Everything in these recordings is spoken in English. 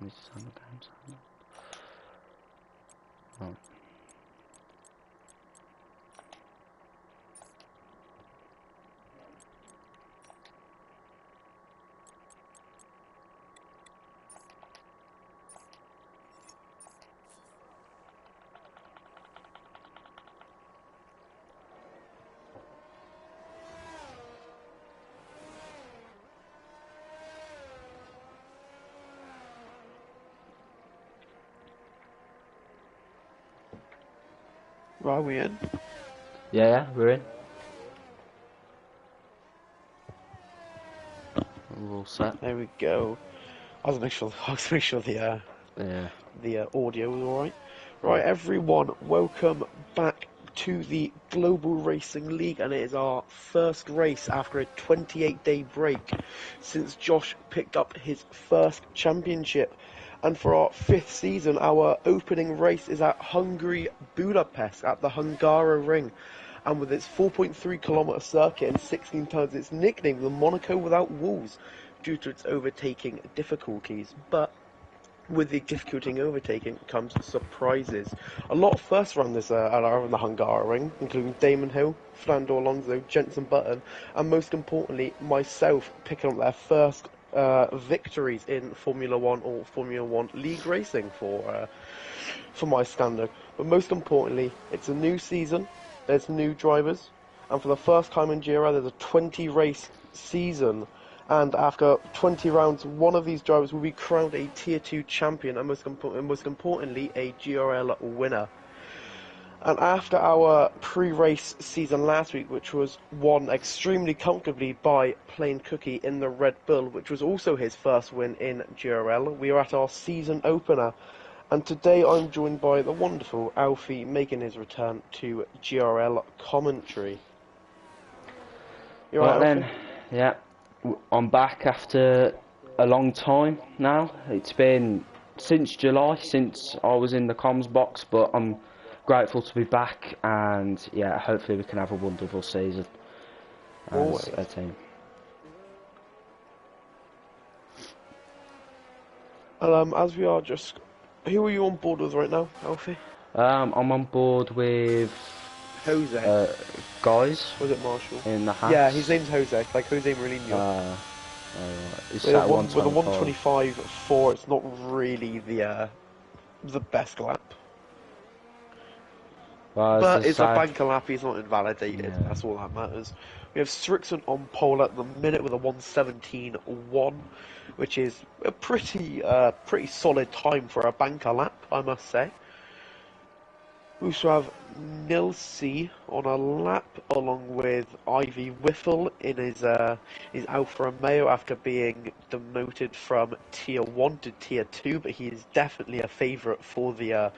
This is on the games. Oh. Right, are we in? Yeah, we're in. We're all set. There we go. I was make sure the Yeah. audio was all right. Right, everyone, welcome back to the Global Racing League, and it is our first race after a 28-day break since Josh picked up his first championship. And for our 5th season, our opening race is at Hungary, Budapest, at the Hungara Ring. And with its 4.3-kilometre circuit and 16 times its nickname, the Monaco without walls, due to its overtaking difficulties. But with the difficulty in overtaking comes surprises. A lot first around this around the Hungara Ring, including Damon Hill, Fernando Alonso, Jenson Button, and most importantly, myself picking up their first victories in Formula One or Formula One League racing for my standard. But most importantly, it's a new season. There's new drivers, and for the first time in GRL, there's a 20-race season. And after 20 rounds, one of these drivers will be crowned a Tier 2 champion, and most importantly, a GRL winner. And after our pre-race season last week, which was won extremely comfortably by Plain Cookie in the Red Bull, which was also his first win in GRL, we are at our season opener. And today I'm joined by the wonderful Alfie making his return to GRL commentary. You Right alright, Alfie? then, yeah. I'm back after a long time now. It's been since July, since I was in the comms box, but I'm grateful to be back, and yeah, hopefully we can have a wonderful season as a team. As we are just... Who are you on board with right now, Alfie? I'm on board with Jose. guys. Was it Marshall? In the house. Yeah, his name's Jose, like Jose Mourinho. It's with a 125.4, it's not really the best lap. But it's a banker lap, he's not invalidated, that's all that matters. We have Strickson on pole at the minute with a 1:17.1, which is a pretty solid time for a banker lap, I must say. We also have Nilsi on a lap, along with Ivy Whiffle in his Alfa Romeo after being demoted from Tier 1 to Tier 2, but he is definitely a favourite for the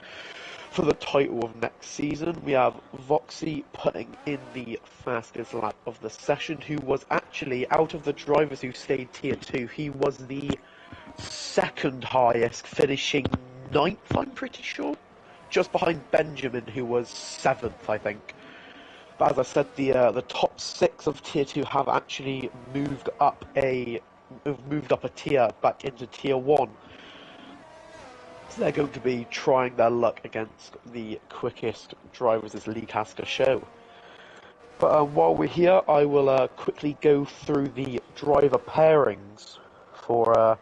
title of next season. We have Voxy putting in the fastest lap of the session, who was actually, out of the drivers who stayed Tier 2, he was the second highest, finishing 9th, I'm pretty sure. Just behind Benjamin, who was 7th, I think. But as I said, the top 6 of Tier 2 have actually moved up a tier back into Tier 1. So they're going to be trying their luck against the quickest drivers this league has to show. But while we're here, I will quickly go through the driver pairings for our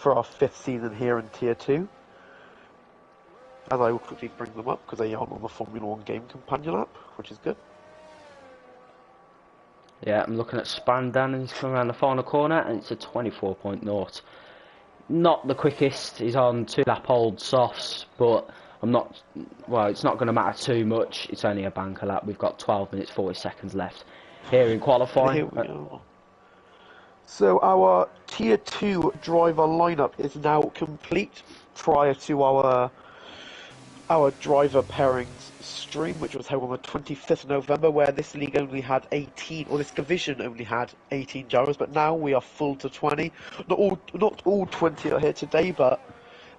5th season here in Tier 2. As I will quickly bring them up, because they aren't on the Formula 1 game companion app, which is good. Yeah, I'm looking at Spandan, and he's coming around the final corner, and it's a 24.0. Not the quickest, he's on 2-lap old softs, but it's not going to matter too much. It's only a banker lap. We've got 12 minutes 40 seconds left here in qualifying. Here we go. So our Tier 2 driver lineup is now complete prior to our driver pairings stream, which was held on the 25th of November, where this league only had 18, or this division only had 18 drivers, but now we are full to 20. Not all 20 are here today, but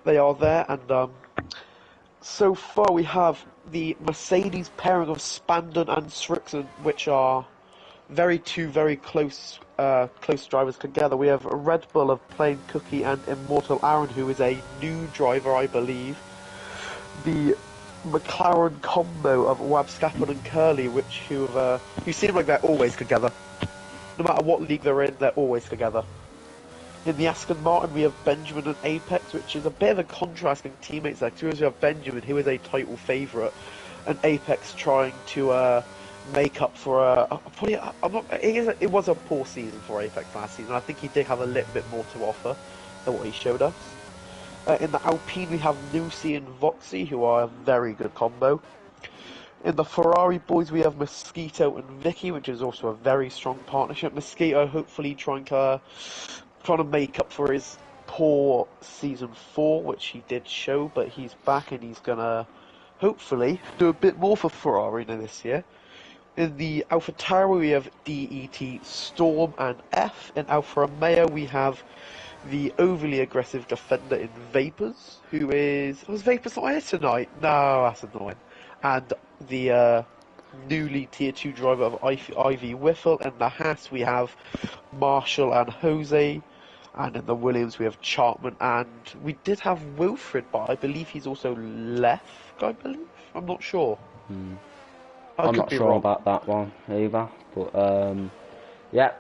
they are there, and so far we have the Mercedes pairing of Spandon and Strickson, which are two very close close drivers together. We have Red Bull of Plain Cookie and Immortal Aaron, who is a new driver, I believe. The McLaren combo of Wabscapel and Curly, who seem like they're always together. No matter what league they're in, they're always together. In the Aston Martin, we have Benjamin and Apex, which is a bit of a contrasting teammates there. Because we have Benjamin, who is a title favourite, and Apex trying to make up for it was a poor season for Apex last season. I think he did have a little bit more to offer than what he showed us. In the Alpine, we have Nusi and Voxy, who are a very good combo. In the Ferrari boys, we have Mosquito and Vicky, which is also a very strong partnership. Mosquito hopefully trying to make up for his poor season 4, which he did show, but he's back and he's gonna hopefully do a bit more for Ferrari this year. In the Alpha Tauri, we have DET, Storm and F. In Alfa Romeo, we have the overly aggressive defender in Vapors, was Vapors not here tonight? No, that's annoying. And the newly tier 2 driver of Ivy Whiffle. In the Haas, we have Marshall and Jose. And in the Williams, we have Chartman, and we did have Wilfred, but I believe he's also left, I believe? I'm not sure. I'm not sure about that one either, but yeah.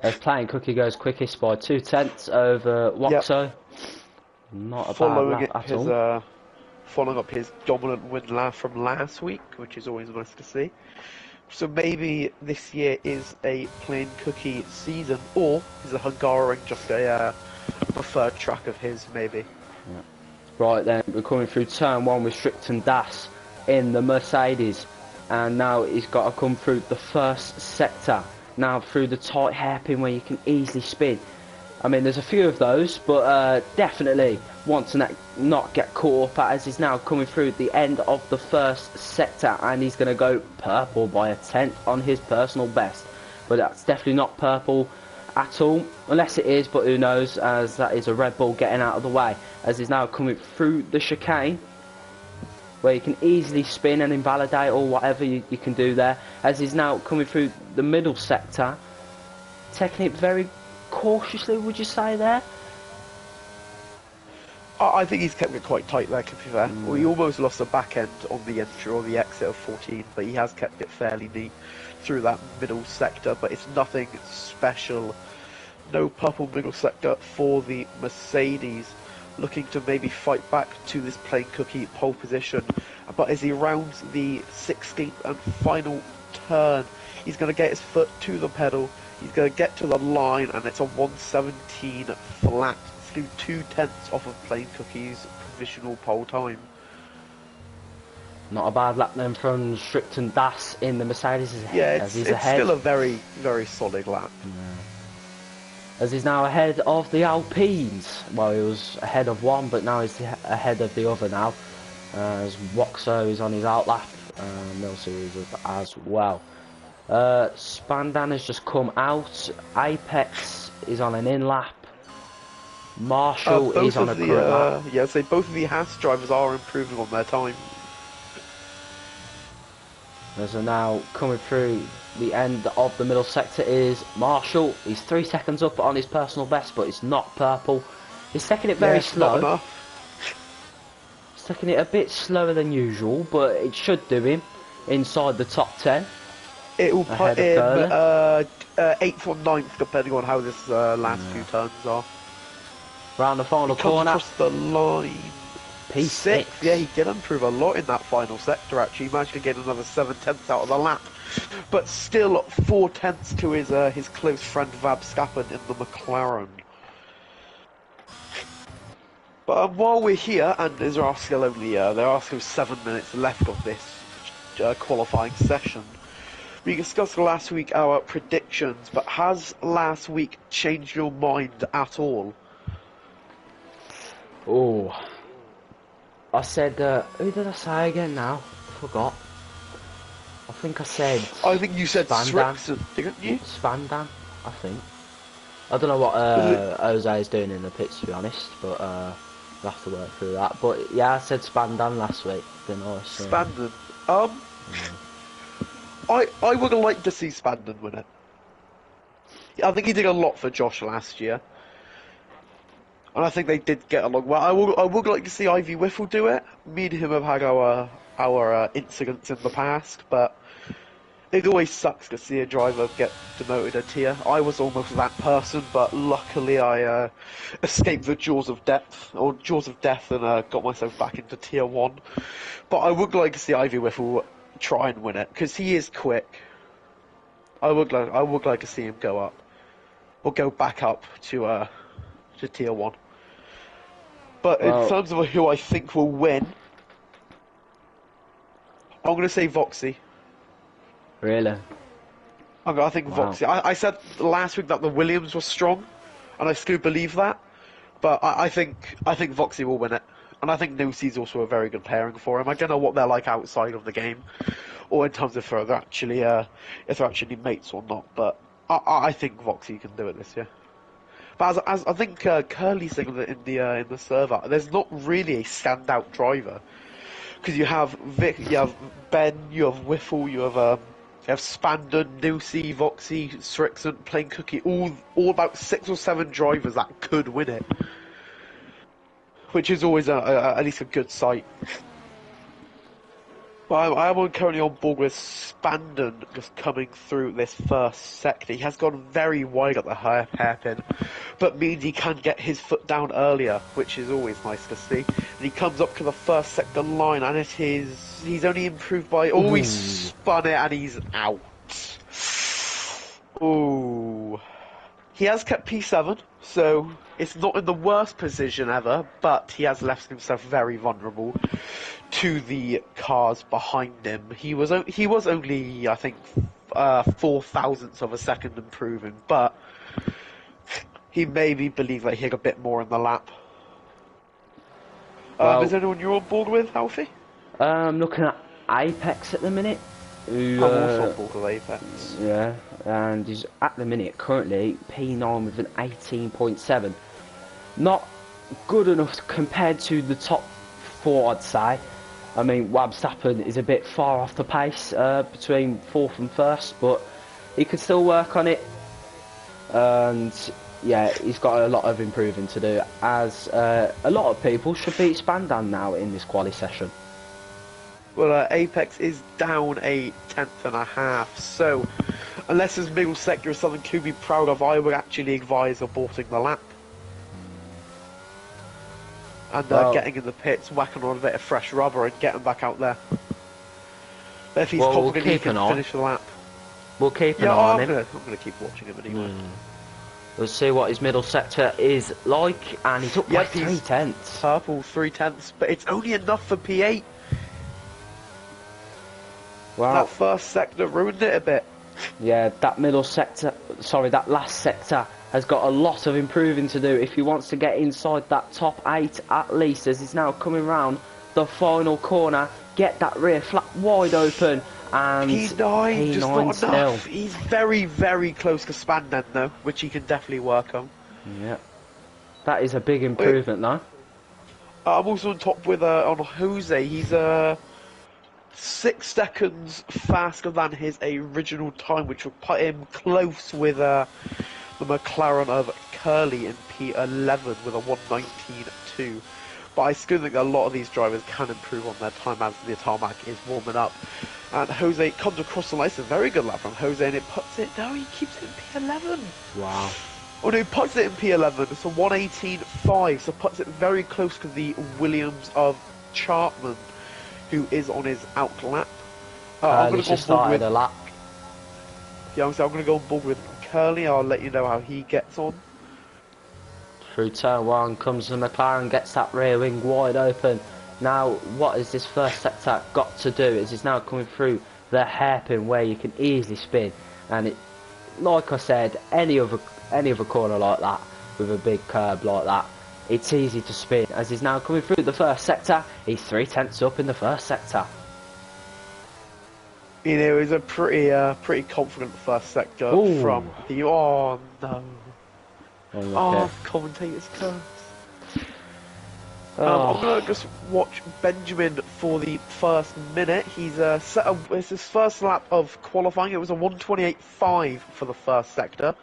As Plain Cookie goes quickest by 2/10 over Waxo. Yep. Not a bad lap at all. Following up his dominant win from last week, which is always nice to see. So maybe this year is a Plain Cookie season, or is the Hungaroring just a preferred track of his, maybe? Yeah. Right then, we're coming through turn 1 with Strickton Das in the Mercedes, and now he's got to come through the first sector. Now through the tight hairpin where you can easily spin. I mean, there's a few of those, but definitely want to not get caught up as he's now coming through the end of the first sector, and he's going to go purple by 1/10 on his personal best. But that's definitely not purple at all, unless it is, but who knows, as that is a Red Bull getting out of the way, as he's now coming through the chicane, where you can easily spin and invalidate or whatever you can do there, as he's now coming through the middle sector, taking it very cautiously, would you say there? I think he's kept it quite tight there, to be fair. Well, he almost lost the back end on the entry or the exit of 14, but he has kept it fairly neat through that middle sector, but it's nothing special. No purple middle sector for the Mercedes, looking to maybe fight back to this Plain Cookie pole position, but as he rounds the 16th and final turn, he's going to get his foot to the pedal, he's going to get to the line, and it's a 117 flat, through 2/10 off of Plain Cookie's provisional pole time. Not a bad lap then from Strickton Das in the Mercedes. Yeah, it's still a very, very solid lap. Yeah. As he's now ahead of the Alpines. Well, he was ahead of one, but now he's ahead of the other now. As Waxo is on his outlap, Milser is as well. Spandan has just come out. Apex is on an in-lap. Marshall is on a current lap. Yeah, so both of the Haas drivers are improving on their time. As they're now coming through the end of the middle sector is Marshall. He's 3 seconds up on his personal best, but it's not purple. He's taking it very slow. Not enough. He's taking it a bit slower than usual, but it should do him inside the top 10. It will put him 8th or 9th, depending on how this last few turns are. Round the final corner. Across the line. P6. Yeah, he did improve a lot in that final sector, actually. He managed to get another 7/10 out of the lap. But still 4/10 to his close friend Vabscapen in the McLaren. But while we're here, and there are still 7 minutes left of this qualifying session, we discussed last week our predictions, but has last week changed your mind at all? Oh, I said, who did I say again now? Forgot. I think I said... I think you said Spandan, didn't you? Spandan, I think. I don't know what Jose is doing in the pits, to be honest, but we'll have to work through that. But yeah, I said Spandan last week, didn't I? So, Spandan. I would have liked to see Spandan win it. I think he did a lot for Josh last year. And I think they did get along well. I would like to see Ivy Whiffle do it. Me and him have had our incidents in the past, but it always sucks to see a driver get demoted a tier. I was almost that person, but luckily I escaped the jaws of death, and got myself back into tier 1. But I would like to see Ivy Whiffle try and win it, because he is quick. I would like to see him go up, or go back up to tier 1. But in terms of who I think will win, I'm going to say Voxy. Really? I think Voxy. I said last week that the Williams was strong, and I still believe that. But I think Voxy will win it, and I think Nusi's also a very good pairing for him. I don't know what they're like outside of the game, or in terms of if they're actually mates or not. But I think Voxy can do it this year. But as I think Curly's saying in the server, there's not really a standout driver, because you have Vic, you have Ben, you have Whiffle, you have Spandon, Nusi, Voxy, Strixon, Plain Cookie, all about 6 or 7 drivers that could win it, which is always at least a good sight. But I'm currently on board with Spandon just coming through this first sector. He has gone very wide at the hairpin, but means he can get his foot down earlier, which is always nice to see. And he comes up to the first sector line, and he's only improved by... Oh, he spun it, and he's out. Ooh. He has kept P7, so it's not in the worst position ever, but he has left himself very vulnerable to the cars behind him. He was only, I think, 4 thousandths of a second improving, but he maybe believed that he had a bit more in the lap. Is anyone you're on board with, Alfie? I'm looking at Apex at the minute. I'm also on board with Apex. Yeah, and he's at the minute currently P9 with an 18.7. Not good enough compared to the top 4, I'd say. I mean, Wabstappen is a bit far off the pace between 4th and 1st, but he could still work on it. And yeah, he's got a lot of improving to do, as a lot of people should beat Spandan now in this quali session. Well, Apex is down a 10.5, so unless his middle sector is something to be proud of, I would actually advise aborting the lap. And getting in the pits, whacking on a bit of fresh rubber and getting back out there. But if he's confident he can finish the lap. We'll keep an eye on him. I'm going to keep watching him anyway. We'll see what his middle sector is like, and he's up by 3/10. Purple, 3/10, but it's only enough for P8. Well, that first sector ruined it a bit. Yeah, that last sector has got a lot of improving to do if he wants to get inside that top 8 at least, as he's now coming round the final corner, get that rear flap wide open, and P9 just not enough. He's very, very close to Spandan though, which he can definitely work on. Yeah, that is a big improvement though. I'm also on top with on Jose. He's 6 seconds faster than his original time, which will put him close with the McLaren of Curly in P11 with a 1:19.2. But I still think a lot of these drivers can improve on their time as the tarmac is warming up. And Jose comes across the line. It's a very good lap from Jose, and it puts it... No, he keeps it in P11. Wow. Oh no, he puts it in P11. It's a 1:18.5, so puts it very close to the Williams of Chartman, who is on his out lap. I'm going to go on board with... lap. Yeah, I'm going to go on board with Curly. I'll let you know how he gets on. Through turn 1 comes the McLaren, gets that rear wing wide open. Now, what has this first sector got to do is he's now coming through the hairpin where you can easily spin. And it, like I said, any other corner like that, with a big curb like that, it's easy to spin. As he's now coming through the first sector, he's 3/10 up in the first sector. You know, it was a pretty confident first sector from the... Oh no. Oh, commentator's curse. I'm Oh, gonna just watch Benjamin for the first minute. He's set up. It's his first lap of qualifying. It was a 1:28.5 for the first sector.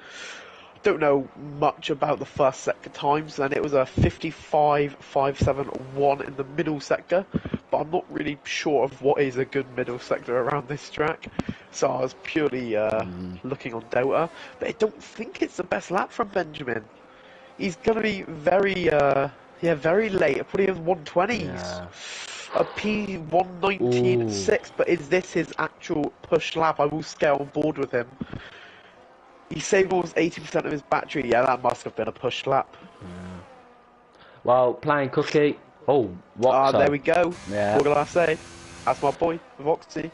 Don't know much about the first sector times, and it was a 55.571 in the middle sector. But I'm not really sure of what is a good middle sector around this track, so I was purely looking on Delta. But I don't think it's the best lap from Benjamin. He's gonna be very, very late. Probably in 120s. yeah. A Ooh, P119.6, but is this his actual push lap? I will scale on board with him. He saved almost 80% of his battery. Yeah, that must have been a push lap. well, playing cookie. Oh, There Waxo. we go. Yeah. What can I say? That's my boy, Voxy.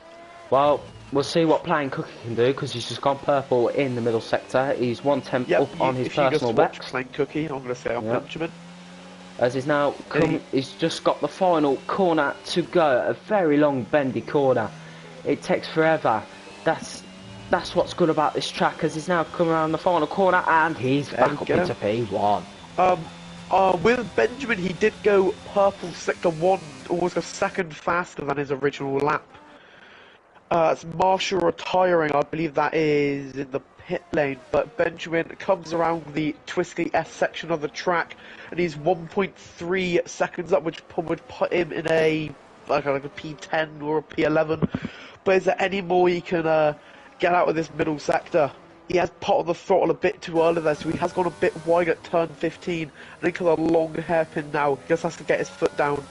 Well, we'll see what playing cookie can do because he's just gone purple in the middle sector. He's 1/10 Yep, up on his if you just personal watch best. Plain Cookie, I'm going to say on Yeah. Benjamin. As he's now He, come, he's just got the final corner to go. A very long bendy corner. It takes forever. That's what's good about this track. As he's now come around the final corner and he's there we back up go. into P1. With Benjamin, he did go purple sector 1, almost a second faster than his original lap. It's Marshall retiring, I believe that is in the pit lane, but Benjamin comes around the twisty S section of the track, and he's 1.3 seconds up, which would put him in like a P10 or a P11. But is there any more he can get out of this middle sector? He has put on the throttle a bit too early there, so he has gone a bit wide at turn 15, and into the long hairpin now. He just has to get his foot down.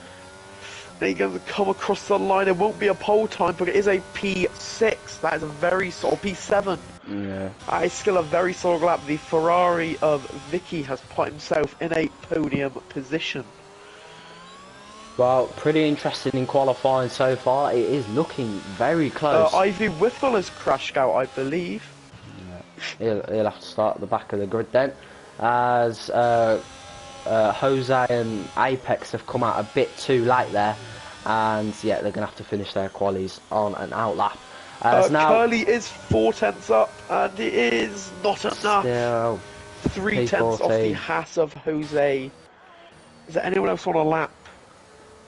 Then he's going to come across the line. It won't be a pole time, but it is a P6. That is a very solid P7. Yeah. That is still a very solid lap. The Ferrari of Vicky has put himself in a podium position. Well, pretty interesting in qualifying so far. It is looking very close. Ivy Whiffle has crashed out, I believe. He'll have to start at the back of the grid then, as Jose and Apex have come out a bit too late there, and yeah, they're going to have to finish their qualies on an out lap. As now, Curly is 4 tenths up, and it is not enough. still 3 tenths off the Haas of Jose. Is there anyone else on a lap?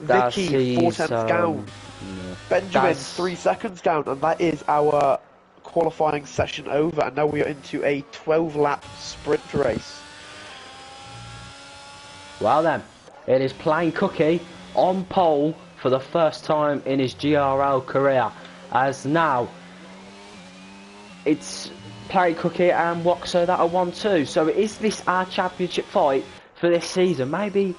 Vicky, 4 tenths down. Yeah. Benjamin, 3 seconds down, and that is our qualifying session over. And now we are into a 12-lap sprint race. Well then, it is Plain Cookie on pole for the first time in his GRL career, as now it's Plain Cookie and Waxo that are 1-2. So is this our championship fight for this season? Maybe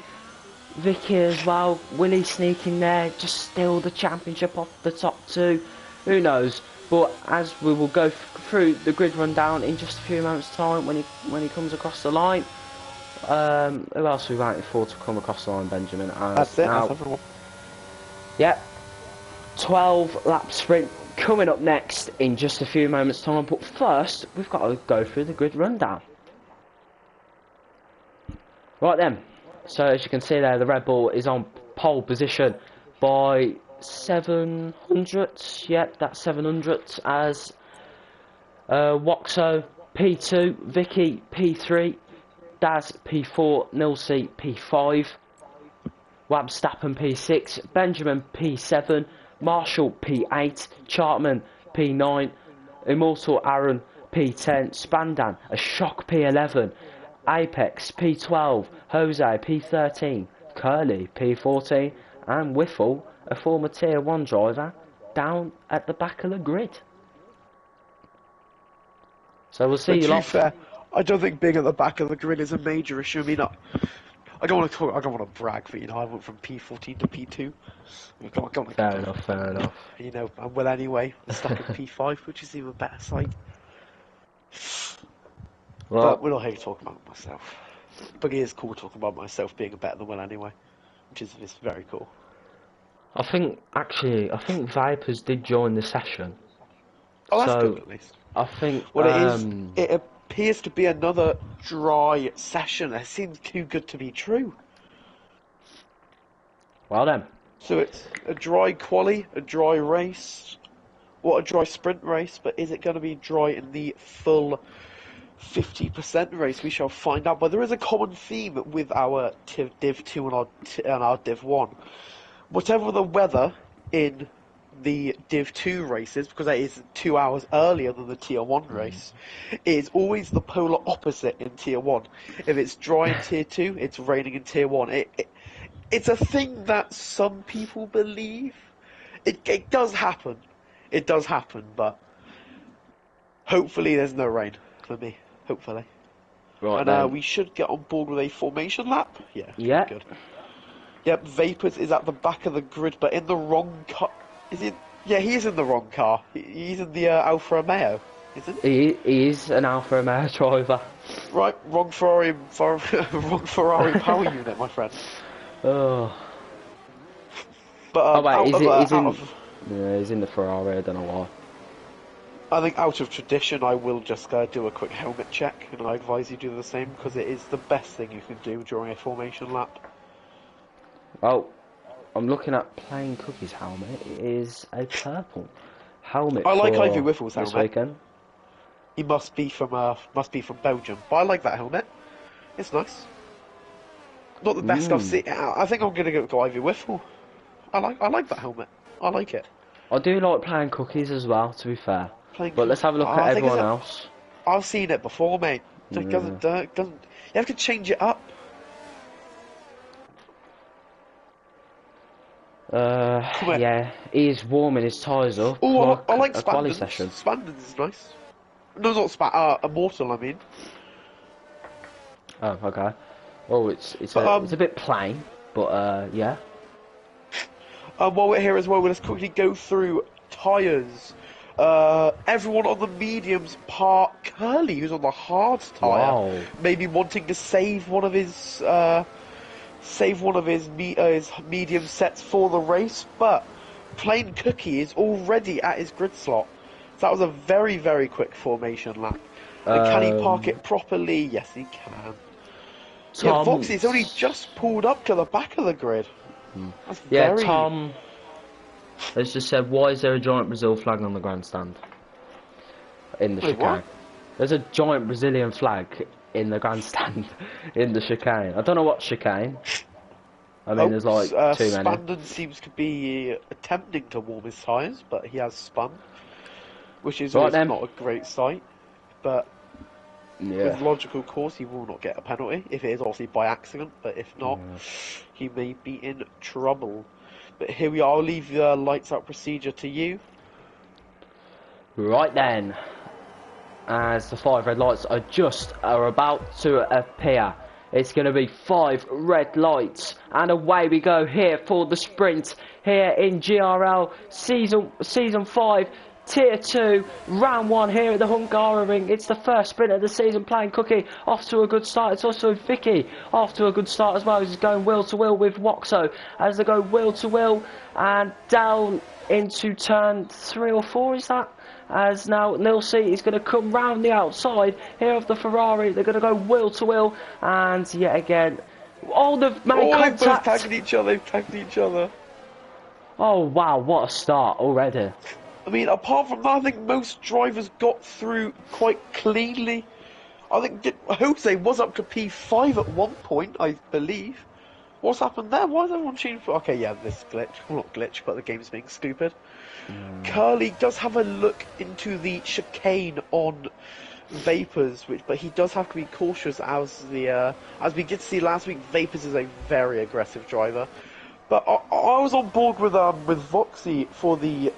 Vicky as well, will he sneak in there, just steal the championship off the top two? Who knows? But as we will go through the grid rundown in just a few moments' time when he comes across the line. Who else are we waiting for to come across the line, Benjamin? That's it, that's everyone. Yep. 12 lap sprint coming up next in just a few moments' time. But first, we've got to go through the grid rundown. Right then. So as you can see there, the Red Bull is on pole position by 700. Yep, that's 700 as Waxo P2, Vicky P3, Daz P4, Nilsey P5, Wabstappen P6, Benjamin P7, Marshall P8, Chartman P9, Immortal Aaron P10, Spandan a shock P11, Apex P12, Jose P13, Curly P14, and Whiffle, a former Tier 1 driver, down at the back of the grid. So we'll see you To be lot. fair, I don't think being at the back of the grid is a major issue. I mean, I don't want to talk. I don't want to brag, but I went from P14 to P2. Fair enough. I'm well anyway. I'm stuck in P5, which is even better sight. Well, But we're not here to talk about myself. But it is cool talking about myself being better than Will anyway, which is very cool. I think Vipers did join the session. Oh, that's so good at least. I think It appears to be another dry session. It seems too good to be true. Well then. So it's a dry quali, a dry race, what a dry sprint race, but is it going to be dry in the full 50% race? We shall find out. But there is a common theme with our Div 2 and our Div 1. Whatever the weather in the Div 2 races, because that is 2 hours earlier than the Tier 1 race, it is always the polar opposite in Tier 1. If it's dry in Tier 2, it's raining in Tier 1. It's a thing that some people believe. It does happen. It does happen, but hopefully there's no rain for me. Hopefully. Right And then. we should get on board with a formation lap. Yeah. Yeah. Good. Yep, Vapors is at the back of the grid, but in the wrong car. Is he? Yeah, he is in the wrong car. He's in the Alfa Romeo, isn't he? He is an Alfa Romeo driver. Right, wrong Ferrari, wrong Ferrari power unit, my friend. Oh. But Wait, he's in the Ferrari, I don't know why. I think out of tradition, I will just do a quick helmet check, and I advise you do the same, because it is the best thing you can do during a formation lap. Oh, I'm looking at Plain Cookie's helmet. It is a purple helmet. I like for Ivy Whiffle's this helmet. weekend. He must be from Belgium, but I like that helmet. It's nice. Not the best I've seen. I think I'm gonna go Ivy Whiffle. I like that helmet. I like it. I do like Plain Cookies as well, to be fair. Plain But let's have a look I at think everyone else. I've seen it before, mate. It doesn't. You have to change it up. Yeah, he's warming his tyres up. Oh, I like a quali Spandens. session. Spandens is nice. No, not Immortal, I mean. Oh, okay. Well, it's a bit plain, but yeah. While we're here as well, let's quickly go through tyres. Everyone on the mediums, part Curly, who's on the hard tyre, Wow. maybe wanting to save one of his medium sets for the race, but Plain Cookie is already at his grid slot. So that was a very, very quick formation lap. And can he park it properly? Yes, he can. Yeah, Voxy's only just pulled up to the back of the grid. That's very... Tom has just said, why is there a giant Brazil flag on the grandstand? In the chicane. What? There's a giant Brazilian flag in the grandstand in the chicane. I don't know what chicane. I mean, there's like too many. Spandon seems to be attempting to warm his tyres, but he has spun, which is always not a great sight. But with logical course, he will not get a penalty if it is obviously by accident. But if not, he may be in trouble. But here we are. I'll leave the lights out procedure to you. Right then, as the 5 red lights are about to appear. It's going to be 5 red lights, and away we go here for the sprint here in GRL season 5, Tier 2, round 1 here at the Hungaroring. It's the first sprint of the season. Plain Cookie off to a good start. It's also Vicky off to a good start as well. He's going wheel to wheel with Woxo as they go wheel to wheel and down into turn 3 or 4, is that? As now Nilsi is going to come round the outside here of the Ferrari. They're going to go wheel to wheel, and yet again, they've made contact. They've both tagged each other. They've tagged each other. Oh wow, what a start already. I mean, apart from that, I think most drivers got through quite cleanly. I think Jose was up to P5 at one point, I believe. What's happened there? Why is everyone cheating for... Okay, yeah, this glitch. Well, not glitch, but the game's being stupid. Curly does have a look into the chicane on Vapors, but he does have to be cautious as we did see last week. Vapors is a very aggressive driver. But I was on board with Voxy for the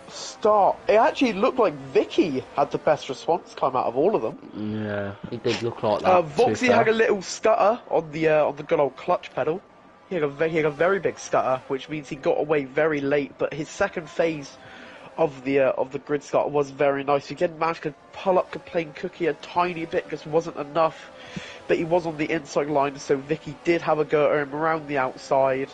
start. It actually looked like Vicky had the best response time out of all of them. Yeah, it did look like that. Voxy had a little stutter on the good old clutch pedal. He had a very big stutter, which means he got away very late. But his second phase of the grid start was very nice. He did manage to pull up to Plain Cookie a tiny bit, just wasn't enough. But he was on the inside line, so Vicky did have a go at him around the outside.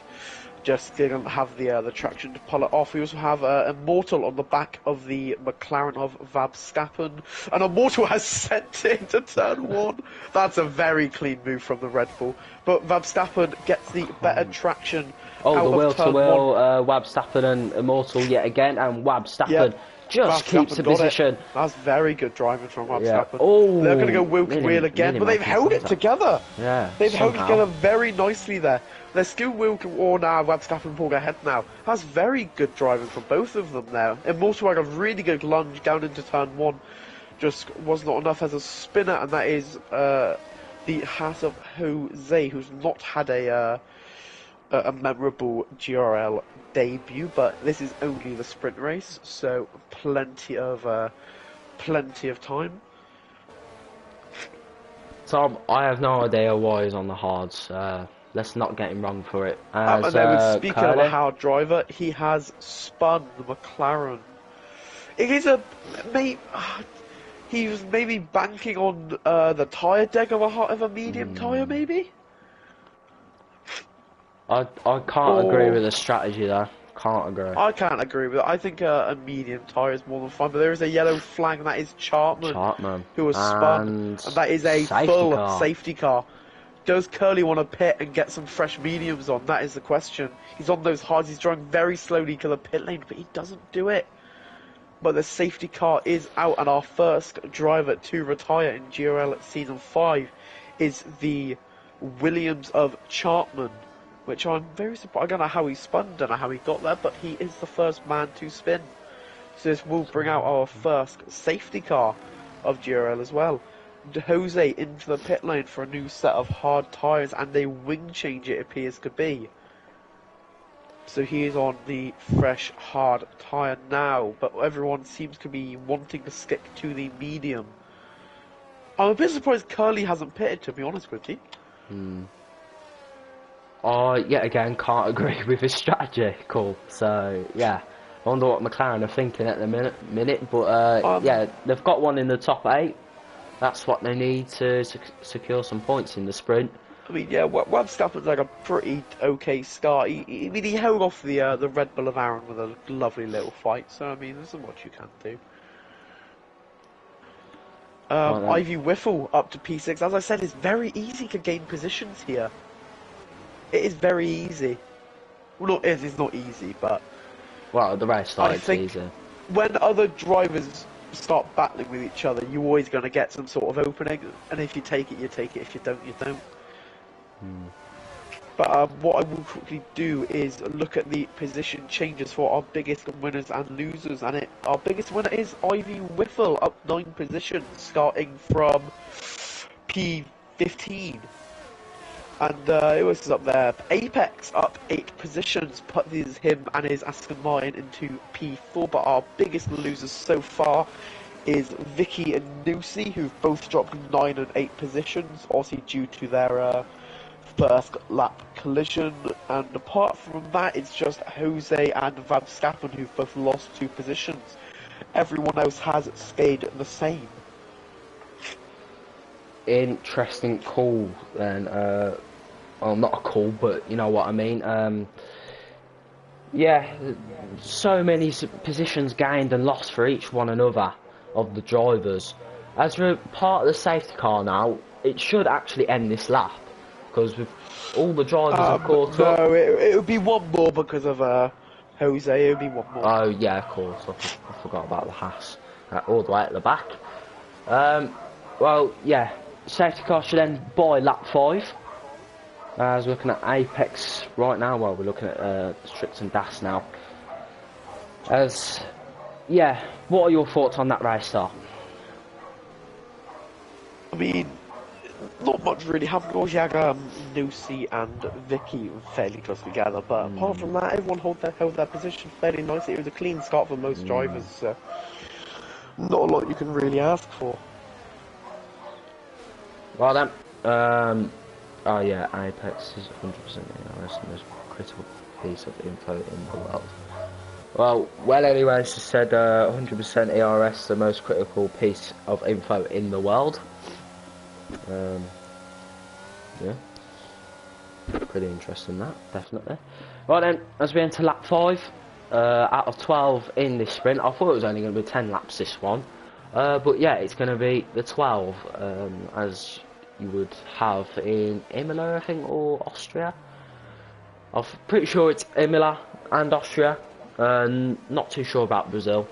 Just didn't have the traction to pull it off. We also have Immortal on the back of the McLaren of Vabstappen. And Immortal has sent it into turn 1. That's a very clean move from the Red Bull. But Vabstappen gets the better traction. The wheel to wheel, Vabstappen and Immortal yet again. And Vabstappen just keeps the Verstappen got position. it. That's very good driving from Yeah. Verstappen. Oh, They're going to go wheel to nearly, wheel again, nearly but they've making held it contact. together. Yeah, They've held it somehow. together very nicely there. They're still wheel to wheel now. Verstappen pulled ahead now. That's very good driving from both of them there. And Mortwag a really good lunge down into turn one. Just was not enough as a spinner, and that is the hat of Jose, who's not had a memorable GRL debut, but this is only the sprint race, so plenty of time. Tom, I have no idea why he's on the hards. Let's not get him wrong for it. And As then, speaking of a Curly, hard driver, he has spun the McLaren. It is a he was maybe banking on the tyre deck of a medium tyre, maybe. I can't agree with the strategy there. Can't agree. I can't agree with it. I think a medium tyre is more than fine, but there is a yellow flag, and that is Chartman, who was spun, and that is a full safety car. Does Curly want to pit and get some fresh mediums on? That is the question. He's on those hards, he's driving very slowly to the pit lane, but he doesn't do it. But the safety car is out, and our first driver to retire in GRL Season 5 is the Williams of Chartman, which I'm very surprised. I don't know how he spun, don't know how he got there, but he is the first man to spin. So this will bring out our first safety car of GRL as well. Jose into the pit lane for a new set of hard tyres and a wing change, it appears to be. So he is on the fresh hard tyre now, but everyone seems to be wanting to stick to the medium. I'm a bit surprised Curly hasn't pitted, to be honest with you. Yet again, can't agree with his strategy. Cool. So, yeah. I wonder what McLaren are thinking at the minute, but yeah, they've got one in the top 8. That's what they need to secure some points in the sprint. I mean, yeah, Verstappen's like a pretty okay start. He held off the Red Bull of Aaron with a lovely little fight, so I mean, there's not much you can do. Ivy Whiffle up to P6. As I said, it's very easy to gain positions here. It is very easy. Well, it's not easy, but... Well, the race started easy. When other drivers start battling with each other, you're always going to get some sort of opening, and if you take it, you take it. If you don't, you don't. But what I will quickly do is look at the position changes for our biggest winners and losers, and our biggest winner is Ivy Whiffle, up 9 positions, starting from P15. And who else is up there? Apex up 8 positions, put him and his Aston Martin into P4. But our biggest losers so far is Vicky and Nusi, who've both dropped 9 and 8 positions, obviously due to their first lap collision. And apart from that, it's just Jose and Verstappen who've both lost 2 positions. Everyone else has stayed the same. Interesting call then. Well, not a call, but you know what I mean. Yeah, so many positions gained and lost for each one another of the drivers. As we're part of the safety car now, it should actually end this lap, because with all the drivers have caught up. No, it would be one more because of Jose. It would be one more. Oh yeah, of course. I forgot about the Haas all the way at the back. Well, yeah, safety car should end by lap 5. As we're looking at Apex right now, well, we're looking at Strix and Das now. Yeah, what are your thoughts on that race start? I mean, not much really happened. You had Nusi and Vicky fairly close together, but apart from that, everyone held their position fairly nicely. It was a clean start for most drivers, so not a lot you can really ask for. Well then, oh yeah, Apex is 100% ARS, the most critical piece of info in the world. Well anyway, she said 100% ARS, the most critical piece of info in the world. Yeah, pretty interesting that, definitely. Right then, as we enter lap 5, out of 12 in this sprint, I thought it was only going to be 10 laps this one. But yeah, it's going to be the 12, as you would have in Imola, I think, or Austria. I'm pretty sure it's Imola and Austria. Not too sure about Brazil.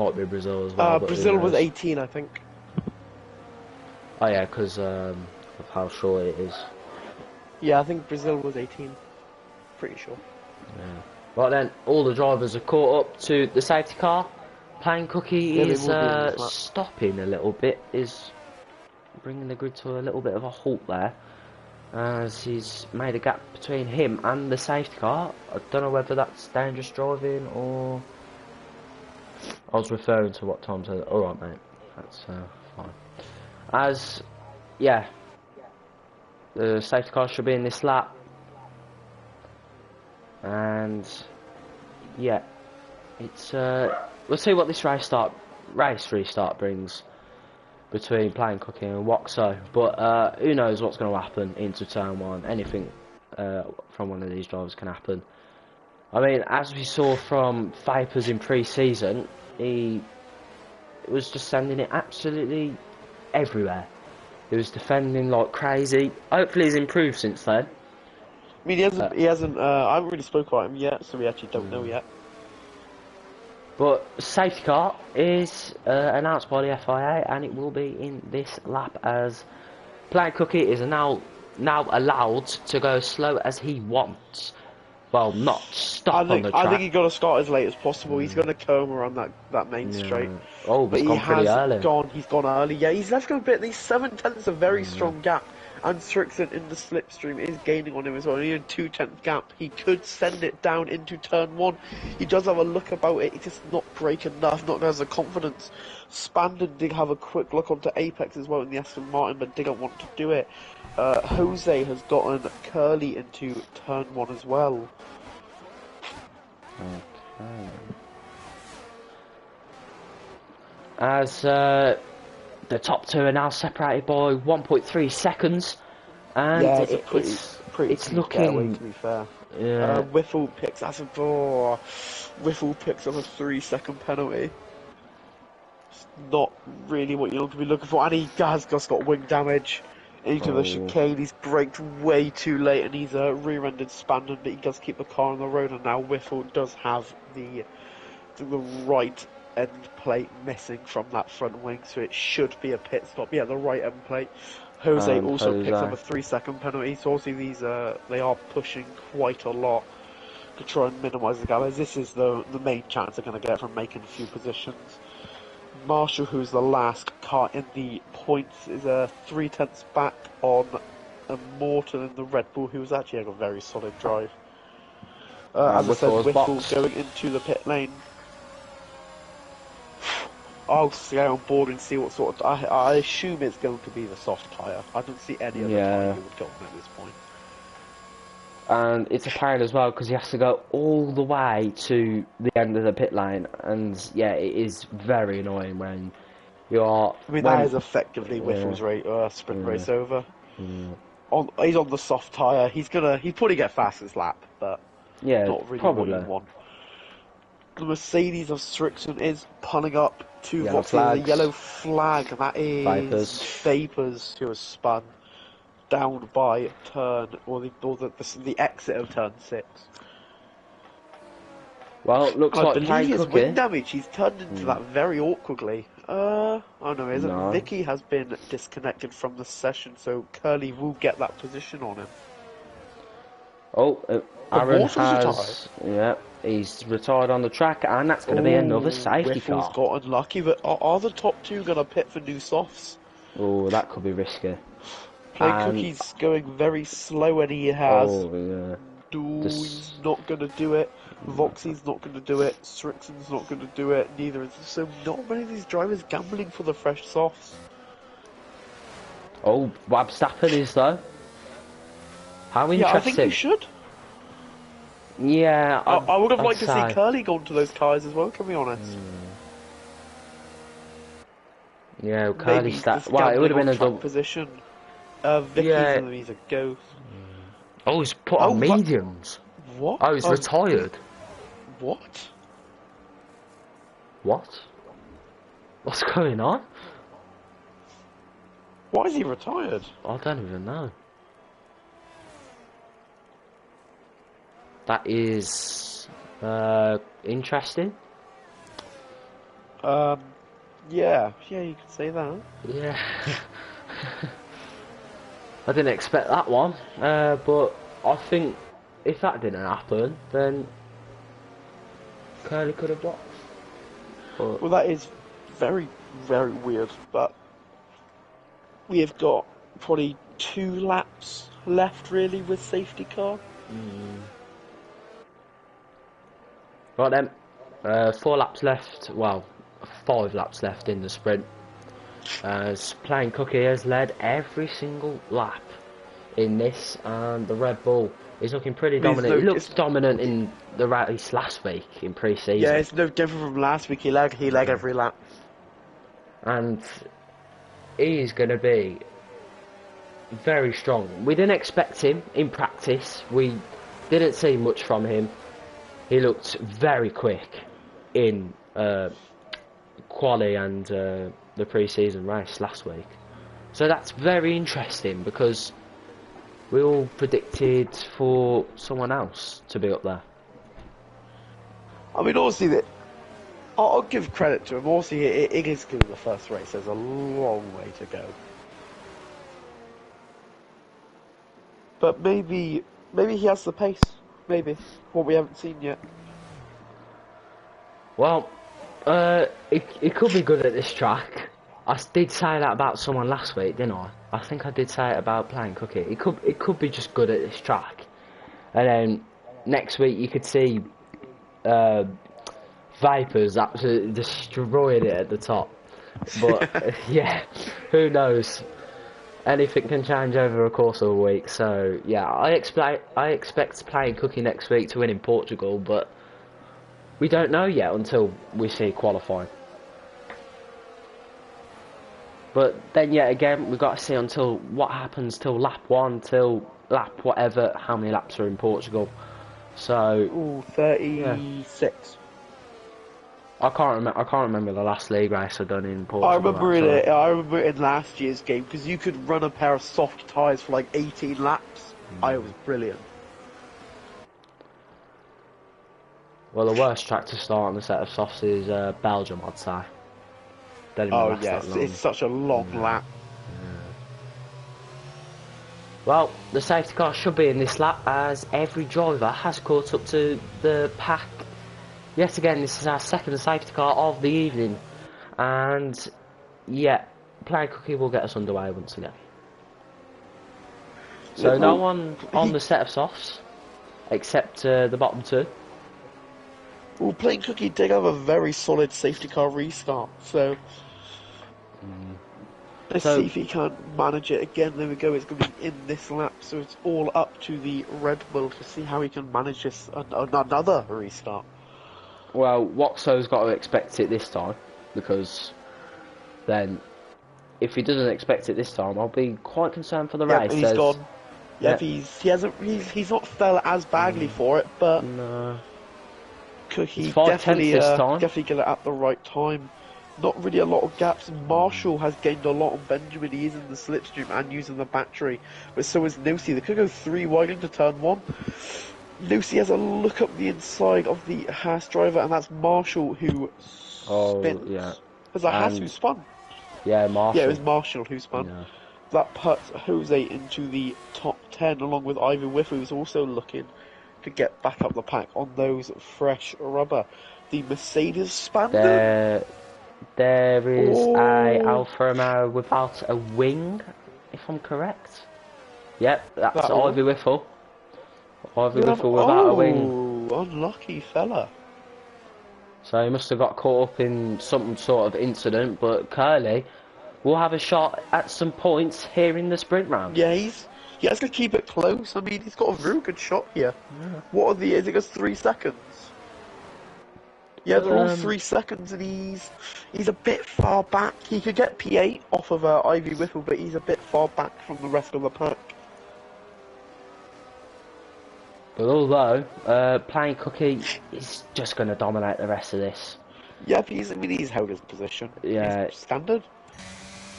Might be Brazil as well, but who Brazil was knows? 18, I think. Oh yeah, because of how short it is. Yeah, I think Brazil was 18. Pretty sure. Yeah. Right then, all the drivers are caught up to the safety car. Plain Cookie Yeah, they is will be in this lap. stopping a little bit, is bringing the grid to a little bit of a halt there, as he's made a gap between him and the safety car. I don't know whether that's dangerous driving or... I was referring to what Tom said. Alright mate, that's fine. As, yeah, the safety car should be in this lap, and yeah, it's we'll see what this race restart brings between Plain Cookie and Waxo, but who knows what's going to happen into turn one. Anything from one of these drivers can happen. I mean, as we saw from Vipers in pre-season, he was just sending it absolutely everywhere. He was defending like crazy. Hopefully he's improved since then. I mean, he hasn't, I haven't really spoke about him yet, so we actually don't know yet. But safety car is announced by the FIA, and it will be in this lap, as Plain Cookie is now allowed to go as slow as he wants. Well, not stop on the I think track. he got to start as late as possible. He's going to comb around that main straight. Yeah. Oh, But he's he gone pretty has early. he's gone early. Yeah, he's left him a bit. These 7/10 a very strong gap. And Strickson in the slipstream is gaining on him as well. Only a 2/10 gap. He could send it down into turn one. He does have a look about it. He's just not brake enough, not has the confidence. Spandon did have a quick look onto Apex as well in the Aston Martin, but didn't want to do it. Jose has gotten Curly into turn one as well. Okay. As the top two are now separated by 1.3 seconds, and Yeah, it's a pretty it's clean getaway, looking... to be fair. Yeah. Whiffle picks Whiffle picks up a 3-second penalty. It's not really what you're going to be looking for, and he has just got wing damage into the chicane. He's braked way too late, and he's rear-ended Spandon, but he does keep the car on the road, and now Whiffle does have the right end plate missing from that front wing, so it should be a pit stop. Yeah, the right end plate. Jose And also Jose. picks up a 3-second penalty, so obviously these they are pushing quite a lot to try and minimise the gap, as this is the main chance they're going to get from making a few positions. Marshall, who's the last car in the points, is 3/10 back on Morton in the Red Bull, who's actually had a very solid drive. As I said, Whiffle going into the pit lane. I'll stay on board and see what sort of... I assume it's going to be the soft tyre. I don't see any other tyre you would go on at this point. And it's a pain as well, because he has to go all the way to the end of the pit lane, and yeah, it is very annoying when you are... I mean, that is effectively Whiffle's sprint race over. He's on the soft tyre. He'd probably get fastest lap, but not really probably what you want. The Mercedes of Strickson is pulling up to Yellow what's the yellow flag, and that is Vapors, who has spun down by turn, or the exit of turn 6. Well, it looks like Plain Cookie. Wing damage. He's turned into that very awkwardly. Oh no, it isn't. No. Vicky has been disconnected from the session, so Curly will get that position on him. Oh, Aaron has... retired. Yeah, he's retired on the track, and that's going to be another safety car. Whiffle's got unlucky, but are the top two going to pit for new softs? Oh, that could be risky. Plain Cookie's going very slow, and he has... Oh, yeah. He's not going to do it. Voxy's not going to do it. Strickson's not going to do it. Neither is... So not many of these drivers gambling for the fresh softs. Oh, Wabstappen is, though. How interesting. Yeah, I think you should. Yeah, I would have liked to see Curly go to those cars as well, to be honest. Yeah, Curly Wow, it would have been a double position. Vicky's he's a ghost. Oh, he's put on mediums. What? Oh, he's retired. What? What? What's going on? Why is he retired? I don't even know. That is interesting. Yeah, you could say that. Yeah. I didn't expect that one, but I think if that didn't happen, then Curly could have blocked. But Well, that is very, very weird, but we have got probably 2 laps left, really, with safety car. right then, 4 laps left. Well, 5 laps left in the sprint. As Playing Cookie has led every single lap in this, and the Red Bull is looking pretty I mean, dominant. He looked dominant in the race last week in yeah, pre-season, it's no different from last week. He lag every lap. and he is going to be very strong. We didn't expect him in practice. We didn't see much from him. He looked very quick in quali and the pre-season race last week. So that's very interesting because we all predicted for someone else to be up there. I mean, obviously, I'll give credit to him. Obviously, it is good in the first race. There's a long way to go. But maybe he has the pace. Maybe. What we haven't seen yet. Well, it could be good at this track. I did say that about someone last week, didn't I? I think I did say it about Playing Cookie. It could be just good at this track, and then next week you could see Vapors absolutely destroying it at the top. But yeah, who knows? Anything can change over a course of a week. So yeah, I expect Playing Cookie next week to win in Portugal, but we don't know yet until we see qualifying. But then yet again, we've got to see until what happens till lap 1, till lap whatever, how many laps are in Portugal. So Ooh, yeah, 36. I can't remember the last league race I've done in Portugal. I remember it in last year's game because you could run a pair of soft tyres for like 18 laps. It was brilliant. Well, the worst track to start on the set of softs is Belgium, I'd say. Don't even last that long. It's such a long lap. Well, the safety car should be in this lap as every driver has caught up to the pack. Yet again, this is our second safety car of the evening, and yeah, Playing Cookie will get us underway once again. So no one on the set of softs except the bottom 2. Well, Playing Cookie did have a very solid safety car restart, so let's see if he can't manage it again. There we go, it's going to be in this lap, so it's all up to the Red Bull to see how he can manage this another restart. Well, Waxo's got to expect it this time, because then if he doesn't expect it this time, I'll be quite concerned for the race. He's gone. He's not fell as badly for it, but no. Cookie definitely got it at the right time. Not really a lot of gaps. Marshall has gained a lot on Benjamin. He is in the slipstream and using the battery, but so is Nosy. They could go 3 wide into turn 1. Nosy has a look up the inside of the Haas driver, and that's Marshall who spins. Yeah. Was that Haas who spun? Yeah, Marshall. Yeah, it was Marshall who spun. Yeah. That puts Jose into the top 10, along with Ivy Whiff, who's also looking to get back up the pack on those fresh rubber. The Mercedes Spandard. There is a Alfa Romeo without a wing, if I'm correct. Yep, that's Ivy Whiffle. Ivy Whiffle without a wing. Unlucky fella. So he must have got caught up in some sort of incident, but Curly will have a shot at some points here in the sprint round. Yeah, he has to keep it close. I mean, he's got a very good shot here. Yeah. What are the? I think it's 3 seconds. Yeah, they're all 3 seconds, and he's a bit far back. He could get P8 off of Ivy Whiffle, but he's a bit far back from the rest of the pack. But although Playing Cookie is just going to dominate the rest of this. Yeah, he's held his position. Yeah, he's standard,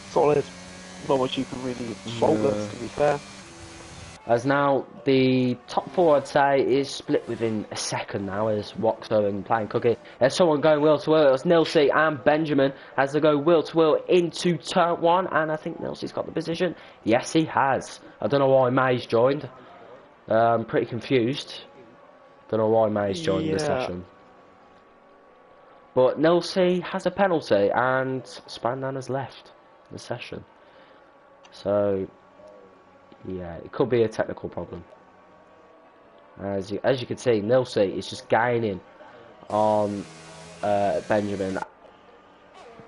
solid. Not much you can really fault this, to be fair. As now the top four, I'd say, is split within a second now as Waxo and Playing Cookie. There's someone going wheel to wheel. It's Nilsey and Benjamin as they go wheel to wheel into turn one, and I think Nilsey's got the position. Yes, he has. I don't know why May's joined. I'm pretty confused. Don't know why May's joined the Yeah. session. But Nilsey has a penalty and Spandan has left the session. So, yeah, it could be a technical problem. As you can see, Nilsey is just gaining on Benjamin.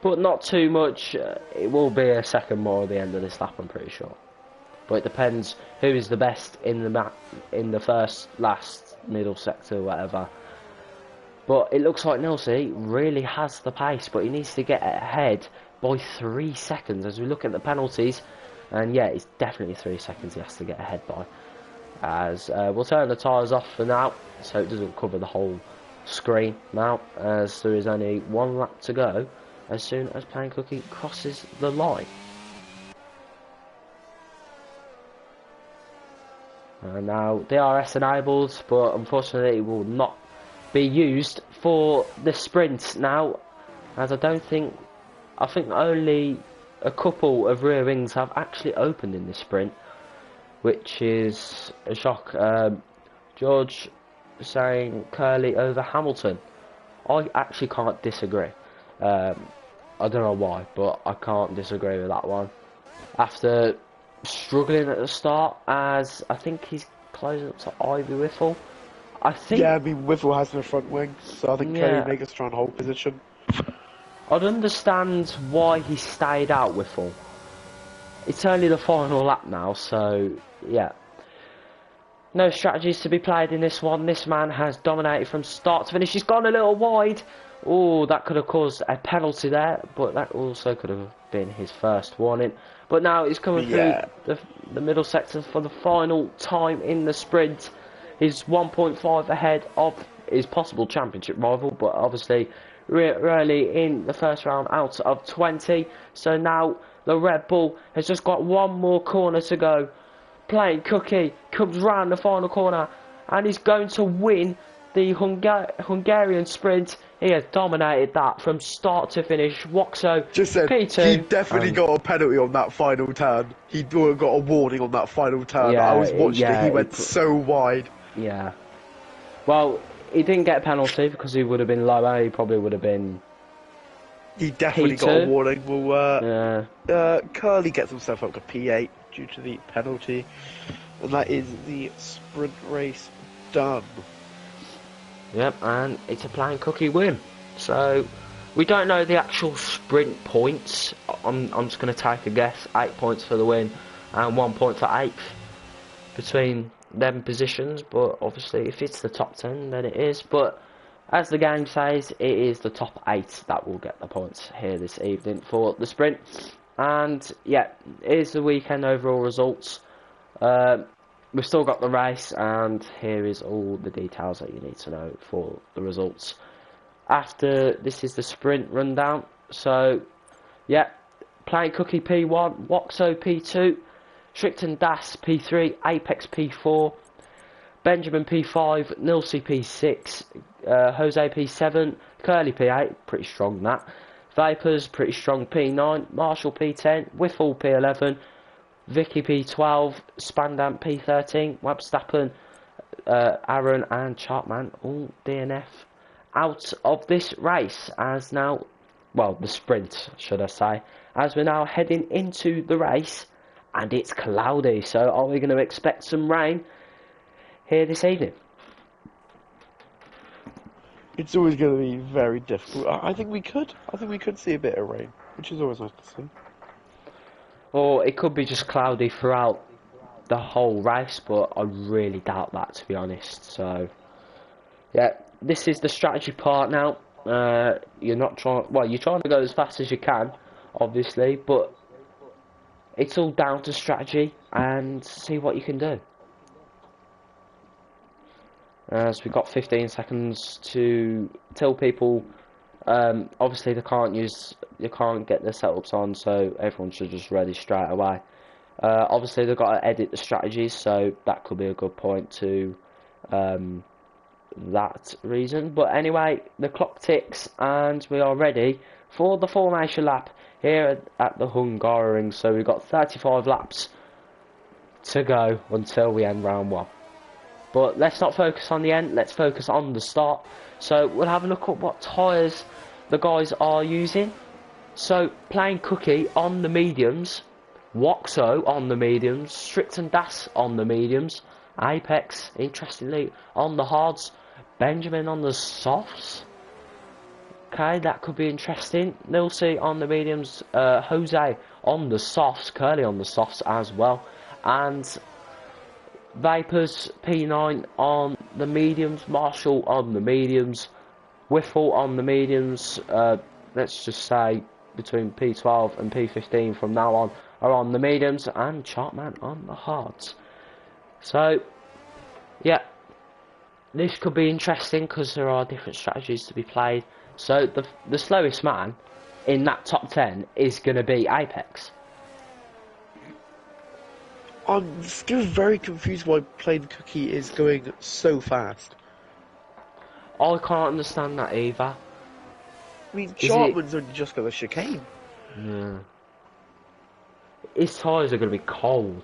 But not too much. It will be a second more at the end of this lap, I'm pretty sure. But it depends who is the best in the map, in the first, last, middle sector, whatever. But it looks like Nilsey really has the pace, but he needs to get ahead by 3 seconds as we look at the penalties. And yeah, it's definitely 3 seconds he has to get ahead by. As we'll turn the tyres off for now, so it doesn't cover the whole screen now, as there is only 1 lap to go as soon as Playing Cookie crosses the line. And now DRS enabled, but unfortunately it will not be used for the sprint now, as I think only a couple of rear wings have actually opened in this sprint, which is a shock. George saying Curly over Hamilton. I actually can't disagree. I don't know why, but I can't disagree with that one. After struggling at the start, as I think he's closing up to Ivy Whiffle. Yeah, I mean, Whiffle has the front wing, so I think Curly Vegas trying to hold position. I'd understand why he stayed out, Whiffle. It's only the final lap now, so yeah. No strategies to be played in this one. This man has dominated from start to finish. He's gone a little wide. Oh, that could have caused a penalty there, but that also could have been his first warning. But now he's coming through the middle sector for the final time in the sprint. He's 1.5 ahead of his possible championship rival, but obviously really in the first round out of 20. So now the Red Bull has just got one more corner to go. Playing Cookie comes round the final corner and he's going to win the Hungarian sprint. He has dominated that from start to finish. Waxo, just said P2, he definitely got a penalty on that final turn. He got a warning on that final turn. Yeah, I was watching it. He went so wide. Yeah. Well, he didn't get a penalty because he would have been lower. He probably would have been. He definitely P2. got a warning. Well, Curly gets himself up to P8 due to the penalty, and that is the sprint race done. Yep, and it's a Playing Cookie win. So we don't know the actual sprint points. I'm just going to take a guess. 8 points for the win and 1 point for 8th between them positions. But obviously, if it's the top 10, then it is. But as the game says, it is the top 8 that will get the points here this evening for the sprint. And yeah, here's the weekend overall results. We've still got the race, and here is all the details that you need to know for the results. After this is the sprint rundown. So yeah, Playing Cookie P1, Waxo P2, Stricton Das P3, Apex P4, Benjamin P5, Nilsey P6, Jose P7, Curly P8, pretty strong that. Vapors, pretty strong P9, Marshall P10, Whiffle P11, Vicky P12, Spandam P13, Webstappen, Aaron and Chartman all DNF out of this race as now, well, the sprint should I say, as we're now heading into the race and it's cloudy. So are we going to expect some rain here this evening? It's always going to be very difficult. I think we could see a bit of rain, which is always nice to see. Or it could be just cloudy throughout the whole race, but I really doubt that, to be honest. So yeah, this is the strategy part now. You're not trying, well, you're trying to go as fast as you can, obviously, but it's all down to strategy and see what you can do. As we've got 15 seconds to tell people, obviously you can't get the setups on, so everyone should just ready straight away. Obviously, they've got to edit the strategies, so that could be a good point to that reason. But anyway, the clock ticks, and we are ready for the formation lap here at the Hungaroring. So we've got 35 laps to go until we end round 1. But let's not focus on the end, let's focus on the start. So we'll have a look at what tyres the guys are using. So Plain Cookie on the mediums, Woxo on the mediums, Strict and Das on the mediums, Apex, interestingly, on the hards, Benjamin on the softs. Okay, that could be interesting. Nilsey on the mediums, Jose on the softs, Curly on the softs as well, and Vapors P9 on the mediums, Marshall on the mediums, Whiffle on the mediums, let's just say between P12 and P15 from now on are on the mediums, and Chartman on the hards. So, yeah, this could be interesting because there are different strategies to be played. So the slowest man in that top 10 is going to be Apex. I'm still very confused why Plain Cookie is going so fast. I can't understand that either. I mean, Chartman's only just got a chicane. Yeah. His tyres are going to be cold.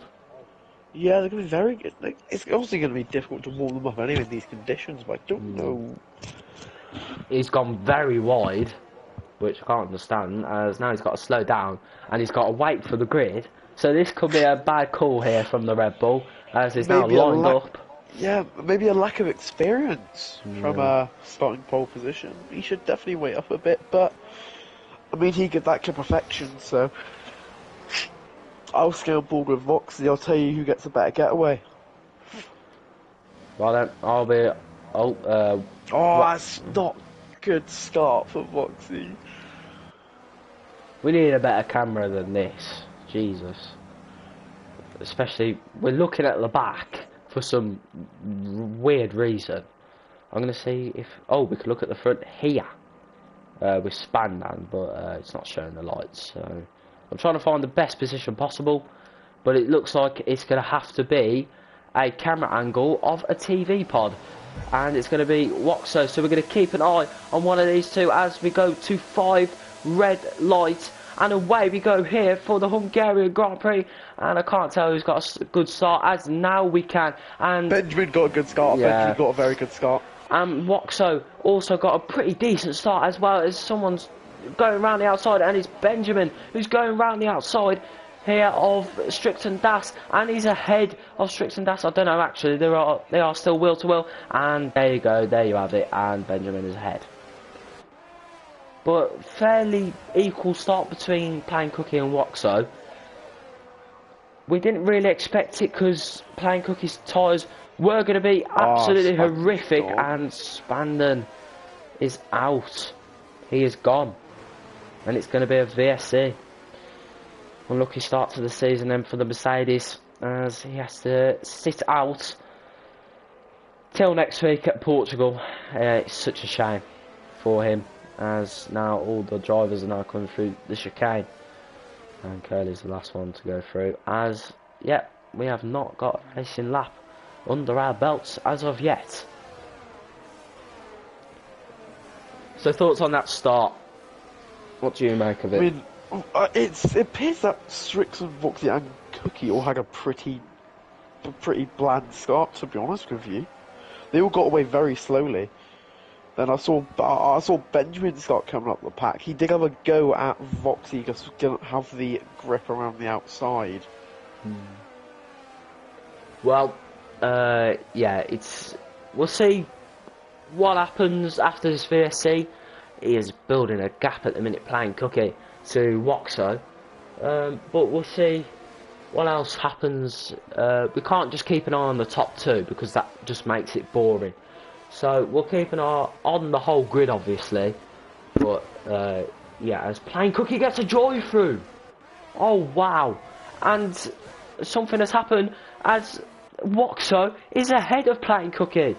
Yeah, they're going to be very good. Like, it's also going to be difficult to warm them up anyway in these conditions, but I don't know. He's gone very wide, which I can't understand, as now he's got to slow down, and he's got to wait for the grid. So this could be a bad call here from the Red Bull, as he's now lined up. Yeah, maybe a lack of experience from starting pole position. He should definitely wait up a bit, but I mean, he got that to perfection, so I'll stay on board with Voxy. I'll tell you who gets a better getaway. Well then, I'll be... that's not a good start for Voxy. We need a better camera than this. Jesus. Especially, we're looking at the back for some weird reason. I'm going to see if... Oh, we could look at the front here. With Spandan, but it's not showing the lights. So I'm trying to find the best position possible. But it looks like it's going to have to be a camera angle of a TV pod. And it's going to be Woxo. So we're going to keep an eye on one of these two as we go to 5 red lights. And away we go here for the Hungarian Grand Prix. And I can't tell who's got a good start, as now we can. And Benjamin got a good start. Yeah. Benjamin got a very good start. And Woxo also got a pretty decent start as well, as someone's going around the outside, and it's Benjamin who's going around the outside here of Strict and Das, and he's ahead of Strict and Das. I don't know, actually, they are still wheel to wheel, and there you go, there you have it, and Benjamin is ahead. But fairly equal start between Plain Cookie and Woxo. We didn't really expect it because Plain Cookie's tyres were going to be absolutely horrific, and Spandon is out. He is gone, and it's going to be a VSC. Unlucky start to the season then for the Mercedes, as he has to sit out till next week at Portugal. It's such a shame for him, as now all the drivers are now coming through the chicane, and Curly's the last one to go through, as we have not got a racing lap under our belts as of yet. So thoughts on that start? What do you make of it? I mean, it appears that Strix and Voxy and Cookie all had a pretty bland start, to be honest with you. They all got away very slowly. Then I saw Benjamin start coming up the pack. He did have a go at Voxy because he didn't have the grip around the outside. Well, we'll see what happens after this VSC. He is building a gap at the minute, Plain Cookie to Woxo, but we'll see what else happens. We can't just keep an eye on the top 2 because that just makes it boring. So we'll keep an eye on the whole grid, obviously. But as Plain Cookie gets a joy through. Oh wow! And something has happened as Woxo is ahead of Plain Cookie.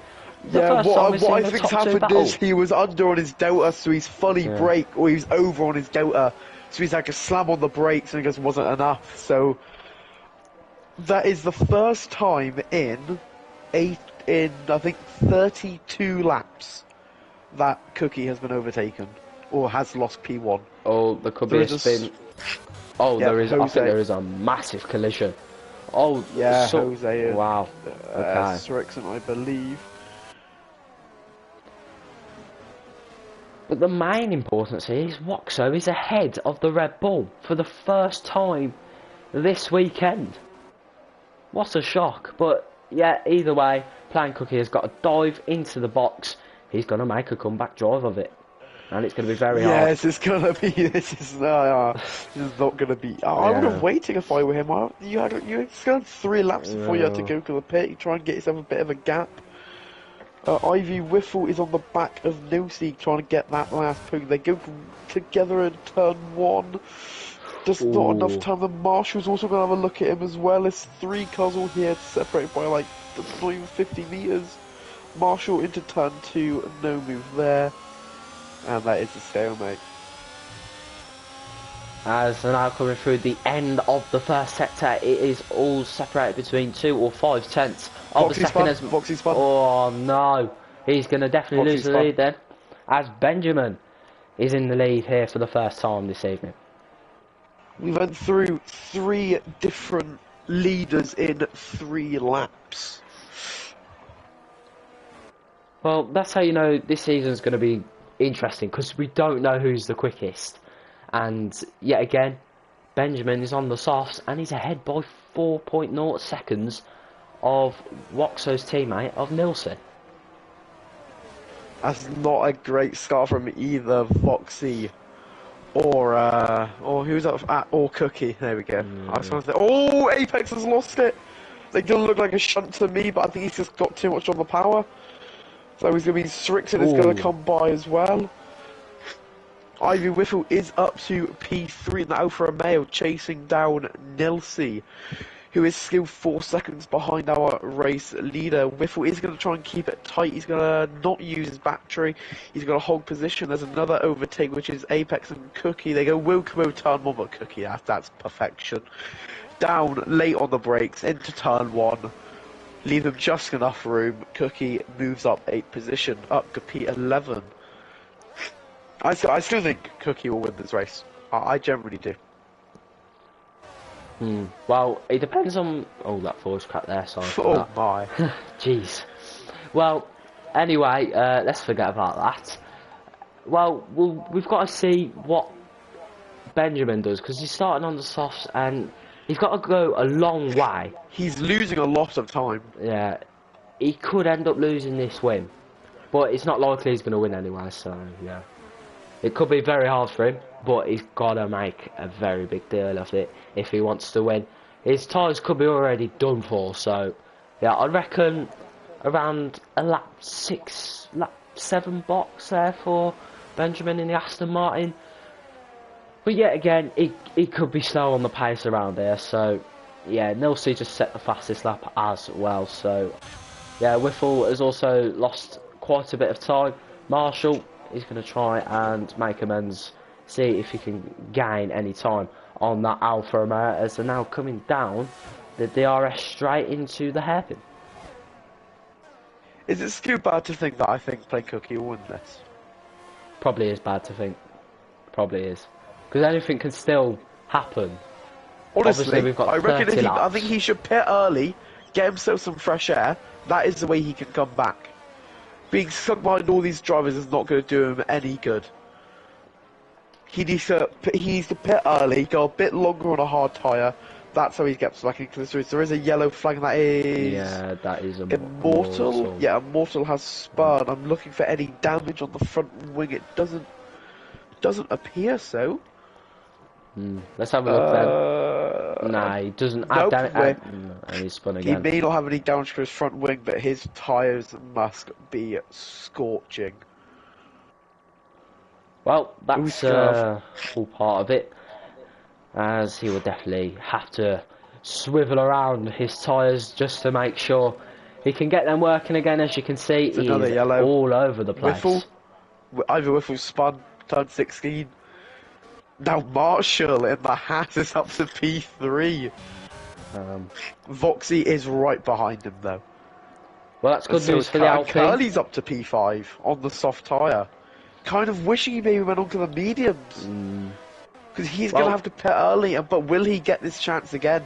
What I think's happened is he was under on his delta, so he's fully brake, or he was over on his delta, so he's like a slam on the brakes and it just wasn't enough. So That is the first time in I think 32 laps that Cookie has been overtaken or has lost P1. Oh, there could be There a is spin. Oh, yep, there is. I think Jose. there is a massive collision. Oh, Yeah, so Jose and wow. Okay. Srixon, I believe. But the main importance is Waxo is ahead of the Red Bull for the first time this weekend. What a shock. But yeah, either way, Plain Cookie has got to dive into the box. He's going to make a comeback drive of it. And it's going to be very hard. Yes, it's gonna be. This is not gonna be. I would have Yeah. waited if I were him. You had 3 laps before you had to Yeah. go to the pit. You try and get yourself a bit of a gap. Ivy Whiffle is on the back of Nilsi trying to get that last point. They go together in turn 1. Just not enough Ooh. time. The Marshall's also going to have a look at him as well. There's 3 cars all here separated by like not even 50 metres. Marshall into turn 2, no move there. And that is a stalemate. As they're now coming through the end of the first sector, it is all separated between 2 or 5 tenths of the second. Foxy spun. Oh no, he's going to definitely lose the lead then. As Benjamin is in the lead here for the first time this evening. We went through 3 different leaders in 3 laps. Well, that's how you know this season's going to be interesting, because we don't know who's the quickest. And yet again, Benjamin is on the softs and he's ahead by 4.0 seconds of Waxo's teammate of Nilsi. That's not a great start from either Foxy or who's up or Cookie. There we go. I was going to say, oh, Apex has lost it. They don't look like a shunt to me, but I think he's just got too much on the power. So he's going to be Srixon is going to come by as well. Ivy Whiffle is up to P3 in the Alfa Romeo, chasing down Nilsi, who is still 4 seconds behind our race leader. Whiffle is going to try and keep it tight. He's going to not use his battery. He's going to hold position. There's another overtake, which is Apex and Cookie. They go Wilco turn 1, but Cookie, that's perfection. Down late on the brakes into turn 1. Leave him just enough room. Cookie moves up 8 position, up to P11. I still think Cookie will win this race. I generally do. Well, it depends on... Oh, that force crack there, sorry for Oh that. my. Jeez. Well, anyway, let's forget about that. Well, we've got to see what Benjamin does, because he's starting on the softs and he's got to go a long way. He's losing a lot of time. Yeah, he could end up losing this win, but it's not likely he's going to win anyway, so yeah. It could be very hard for him, but he's got to make a very big deal of it if he wants to win. His tyres could be already done for, so yeah, I reckon around a lap 7 box there for Benjamin in the Aston Martin. But yet again, he could be slow on the pace around there, so yeah, Nilsi just set the fastest lap as well, so yeah, Whiffle has also lost quite a bit of time. Marshall is going to try and make amends, see if he can gain any time on that Alfa Romeo as they're now coming down the DRS straight into the hairpin. Is it too bad to think that I think Plain Cookie will win this? Probably is bad to think. Probably is. Because anything can still happen. Honestly, Obviously, we've got I reckon 30 I laps. think he should pit early, get himself some fresh air. That is the way he can come back. Being stuck behind all these drivers is not going to do him any good. He needs to pit early, go a bit longer on a hard tyre. That's how he gets back into the race. There is a yellow flag that is... Yeah, that is Immortal. Yeah, Immortal has spun. I'm looking for any damage on the front wing. It doesn't appear so. Let's have a look then. Nah, he doesn't have damage. And he's spun again. He may not have any damage to his front wing, but his tyres must be scorching. Well, that's all part of it, as he will definitely have to swivel around his tyres just to make sure he can get them working again. As you can see, he is yellow. all over the place. Ivy Whiffle spun, turn 16. Now Marshall in the hat is up to P3. Voxy is right behind him though. Well, that's good So news is for the Alpine. Curly's up to P5 on the soft tyre. Kind of wishing he maybe went on to the mediums. Because he's going to have to pit early, but will he get this chance again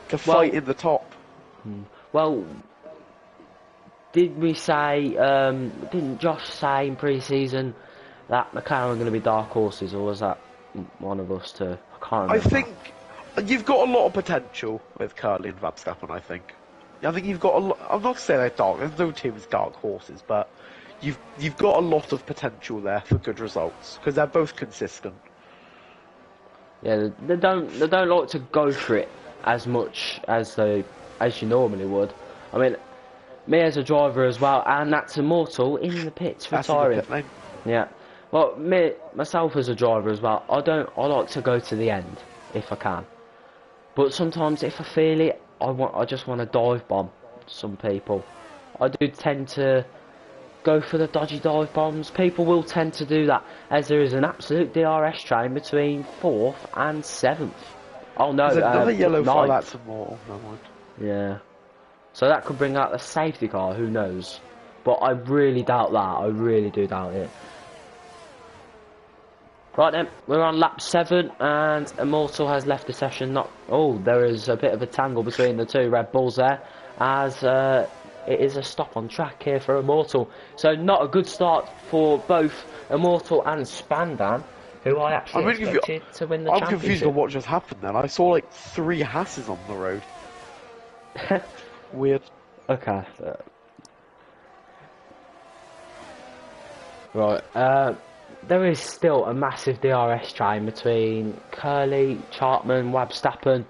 to fight in the top? Well, did we say, didn't Josh say in pre-season that McLaren are going to be dark horses, or was that one of us two? I can't remember. I think you've got a lot of potential with Curly and Verstappen, I think. I think you've got a lot. I'm not saying they're dark, there's no teams dark horses, but you've got a lot of potential there for good results, because they're both consistent. Yeah, they don't like to go for it as much as you normally would. I mean, me as a driver as well, and that's Immortal in the pits retiring. That's in the pit lane. Yeah, well, myself as a driver as well. I like to go to the end if I can, but sometimes if I feel it, I just want to dive bomb some people. I do tend to go for the dodgy dive bombs. People will tend to do that, as there is an absolute DRS train between 4th and 7th. Oh no, there's another yellow flag. That's Immortal. No mind. Yeah. So that could bring out the safety car, who knows? But I really doubt that, I really do doubt it. Right then, we're on lap 7 and Immortal has left the session. There is a bit of a tangle between the two Red Bulls there, as it is a stop on track here for Immortal. So not a good start for both Immortal and Spandan, who I actually expected to win the championship. I'm confused on what just happened then. I saw like 3 Hasses on the road. Weird. Okay. Right. There is still a massive DRS train between Curly, Chartman, Wabstappen,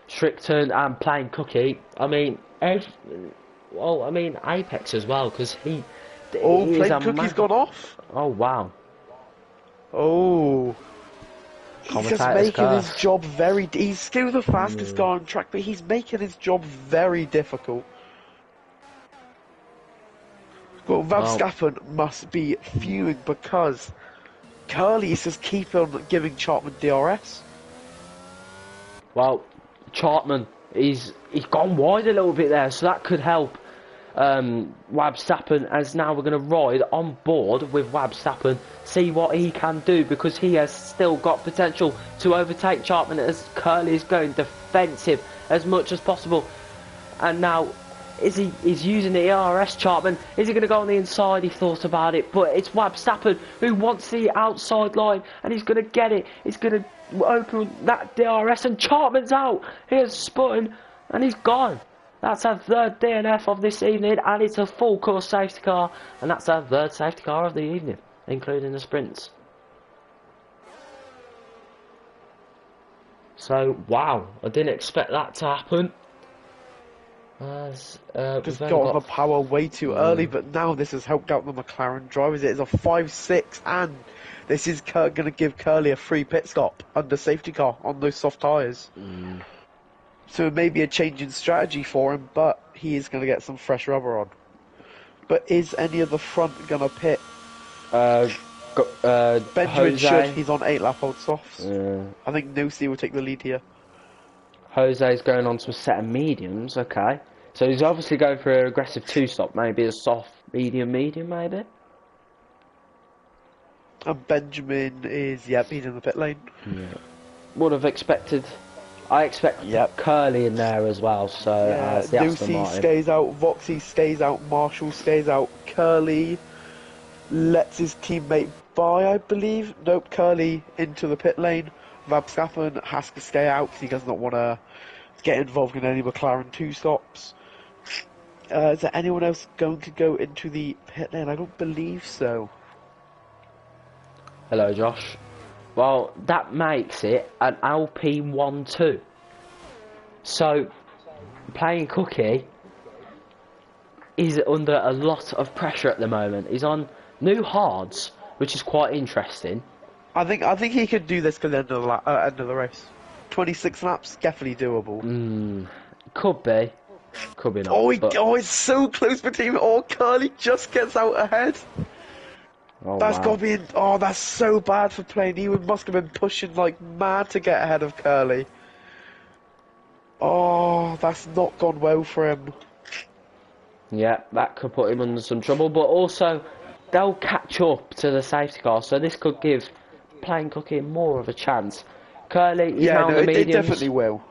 Strickton, and Plain Cookie. I mean, Apex as well, because he. Plain Cookie's gone off. Oh wow. Oh. He's just making his job very. He's still the fastest guy on track, but he's making his job very difficult. Well, Verstappen must be fuming because Curly is just keep on giving Chartman DRS. Well, Chartman, he's gone wide a little bit there, so that could help Wabstappen, as now we're going to ride on board with Wabstappen, see what he can do, because he has still got potential to overtake Chartman, as Curly is going defensive as much as possible. And now he's using the ERS. Chartman, is he going to go on the inside? He thought about it, but it's Wabstappen who wants the outside line, and he's going to get it. He's going to open that DRS, and Chartman's out. He has spun and he's gone. That's our 3rd DNF of this evening, and it's a full course safety car, and that's our 3rd safety car of the evening, including the sprints. So, wow, I didn't expect that to happen. Just got on the power way too early, but now this has helped out the McLaren drivers. It is a 5-6, and this is going to give Curly a free pit stop under safety car on those soft tyres. So it may be a change in strategy for him, but he is going to get some fresh rubber on. But is any of the front going to pit? Benjamin should. He's on 8 lap old softs. I think Nosey will take the lead here. Jose's going on to a set of mediums, okay. So he's obviously going for an aggressive 2-stop, maybe a soft, medium, maybe. And Benjamin is, he's in the pit lane. Yeah. Would have expected. I expect Curly in there as well, so Lucy stays out, Voxy stays out, Marshall stays out, Curly lets his teammate by, I believe. Nope, Curly into the pit lane. Verstappen has to stay out because he does not want to get involved in any McLaren 2-stops. Is there anyone else going to go into the pit lane? I don't believe so. Hello, Josh. Well, that makes it an Alpine 1-2. So, Plain Cookie is under a lot of pressure at the moment. He's on new hards, which is quite interesting. I think he could do this to the end of the race. 26 laps, definitely doable. Could be. Could be not. It's so close between. Curly just gets out ahead. That's got to be. That's so bad for Plain. He must have been pushing like mad to get ahead of Curly. Oh, that's not gone well for him. Yeah, that could put him under some trouble, but also they'll catch up to the safety car, so this could give Plain Cookie more of a chance. Curly is Yeah, now on no, the it definitely mediums. will.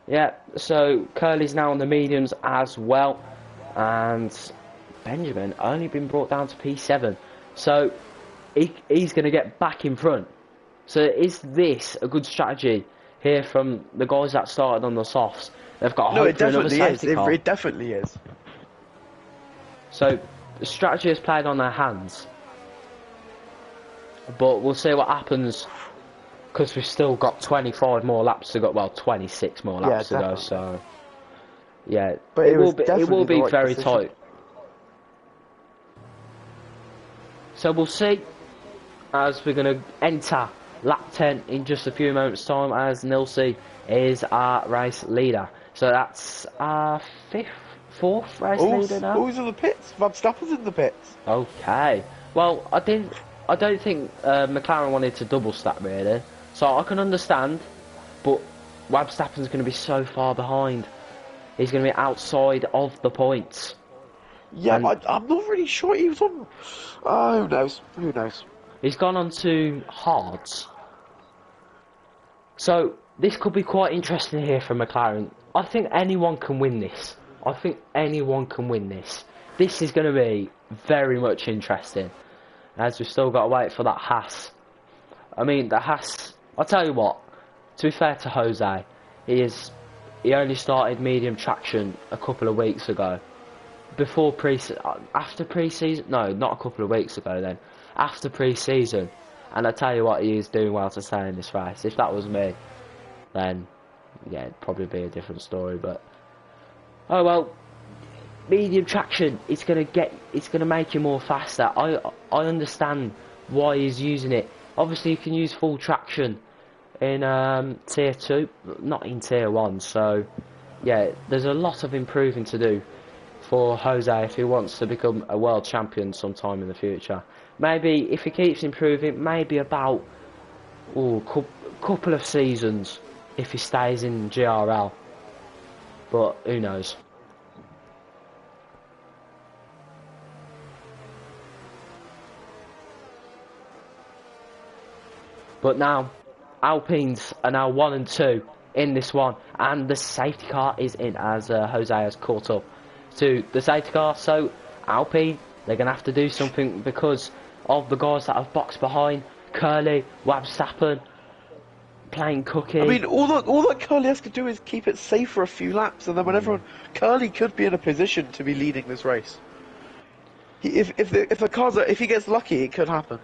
Yeah, so Curly's now on the mediums as well, and Benjamin only been brought down to P7, so he's going to get back in front. So is this a good strategy here from the guys that started on the softs? They've got No, hope it for another definitely is. safety car. It definitely is. So the strategy is played on their hands, but we'll see what happens because we've still got 25 more laps to go. Well, 26 more Yeah, laps to go. definitely. So yeah, But it was it will definitely the be right very decision. tight. So we'll see as we're going to enter lap 10 in just a few moments' time as Nilsey is our race leader. So that's our fourth race leader now. Who's in the pits? Verstappen's in the pits. Okay. Well, I don't think McLaren wanted to double stack really, so I can understand. But Verstappen's going to be so far behind. He's going to be outside of the points. Yeah, And I'm not really sure he was on. Who knows? Who knows? he's gone on to hards. So this could be quite interesting here for McLaren. I think anyone can win this. I think anyone can win this. This is going to be very much interesting, as we've still got to wait for that Haas. I mean, the Haas. I'll tell you what. To be fair to Jose, he only started medium traction a couple of weeks ago. After pre-season, no, not a couple of weeks ago then. After pre-season, and I tell you what, he is doing well to stay in this race. If that was me, then yeah, it'd probably be a different story. But oh well, medium traction. It's gonna make you more faster. I understand why he's using it. Obviously, you can use full traction in tier 2, not in tier 1. So yeah, there's a lot of improving to do for Jose if he wants to become a world champion sometime in the future. Maybe if he keeps improving, maybe about couple of seasons if he stays in GRL. But who knows? But now, Alpines are now 1 and 2 in this one, and the safety car is in as Jose has caught up to the safety car. So Alpine, they're going to have to do something because of the guys that have boxed behind. Curly, Verstappen, Plain Cookie. I mean, all that Curly has to do is keep it safe for a few laps, and then when Curly could be in a position to be leading this race. If he gets lucky, it could happen.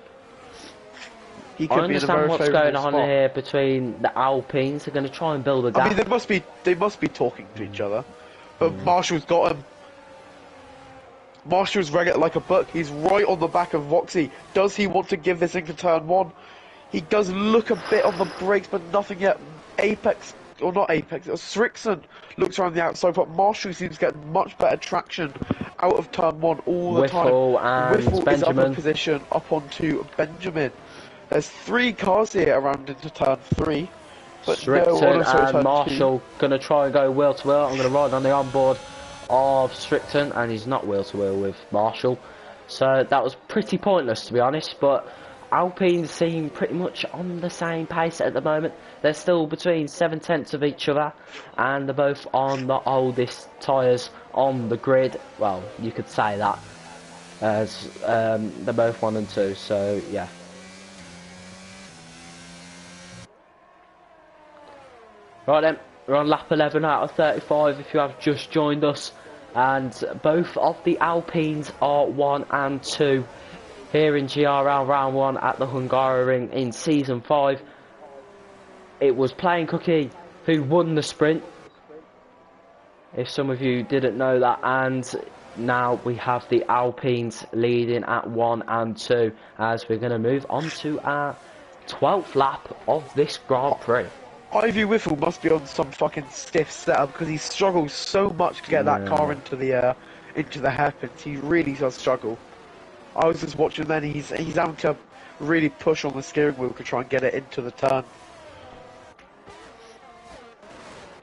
He could I be in a very understand what's favourable going on spot. here between the Alpines. They're going to try and build a gap. I mean, they must be talking to each other, but Marshall's got him. Marshall's read it like a book. He's right on the back of Voxy. Does he want to give this into turn 1? He does look a bit on the brakes, but nothing yet. Strixon looks around the outside, but Marshall seems to get much better traction out of turn 1 all the Whiffle time. and Whiffle is up Benjamin. in position, up onto Benjamin. There's 3 cars here around into turn 3. But Stricton and turn Marshall going to try and go wheel to wheel. I'm going to ride on the onboard of Stricton, and he's not wheel to wheel with Marshall. So that was pretty pointless, to be honest, but Alpine seem pretty much on the same pace at the moment. They're still between 7/10 of each other, and they're both on the oldest tyres on the grid. Well, you could say that, as they're both 1 and 2, so yeah. Right then, we're on lap 11 out of 35 if you have just joined us, and both of the Alpines are 1 and 2 here in GRL round 1 at the Hungaroring in season 5. It was Plain Cookie who won the sprint, if some of you didn't know that, and now we have the Alpines leading at 1 and 2 as we're going to move on to our 12th lap of this Grand Prix. Ivy Whiffle must be on some fucking stiff setup because he struggles so much to get that car into the hairpins. He really does struggle. I was just watching then. He's having to really push on the steering wheel to try and get it into the turn.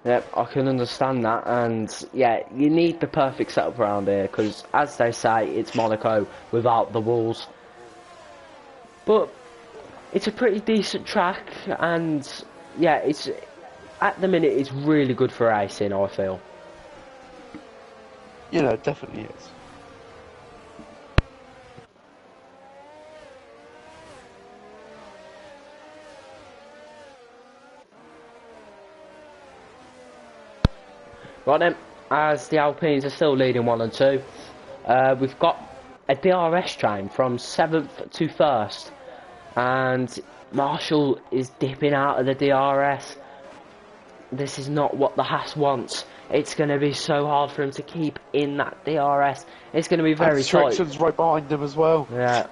Yep, I can understand that, and yeah, you need the perfect setup around here because, as they say, it's Monaco without the walls. But it's a pretty decent track, and yeah, it's at the minute it's really good for racing. I feel. You know, it definitely is. Right then, as the Alpines are still leading 1 and 2, we've got a DRS train from 7th to 1st, and Marshall is dipping out of the DRS. This is not what the Haas wants. It's going to be so hard for him to keep in that DRS. It's going to be very tight. Strickland's right behind him as well. Yeah,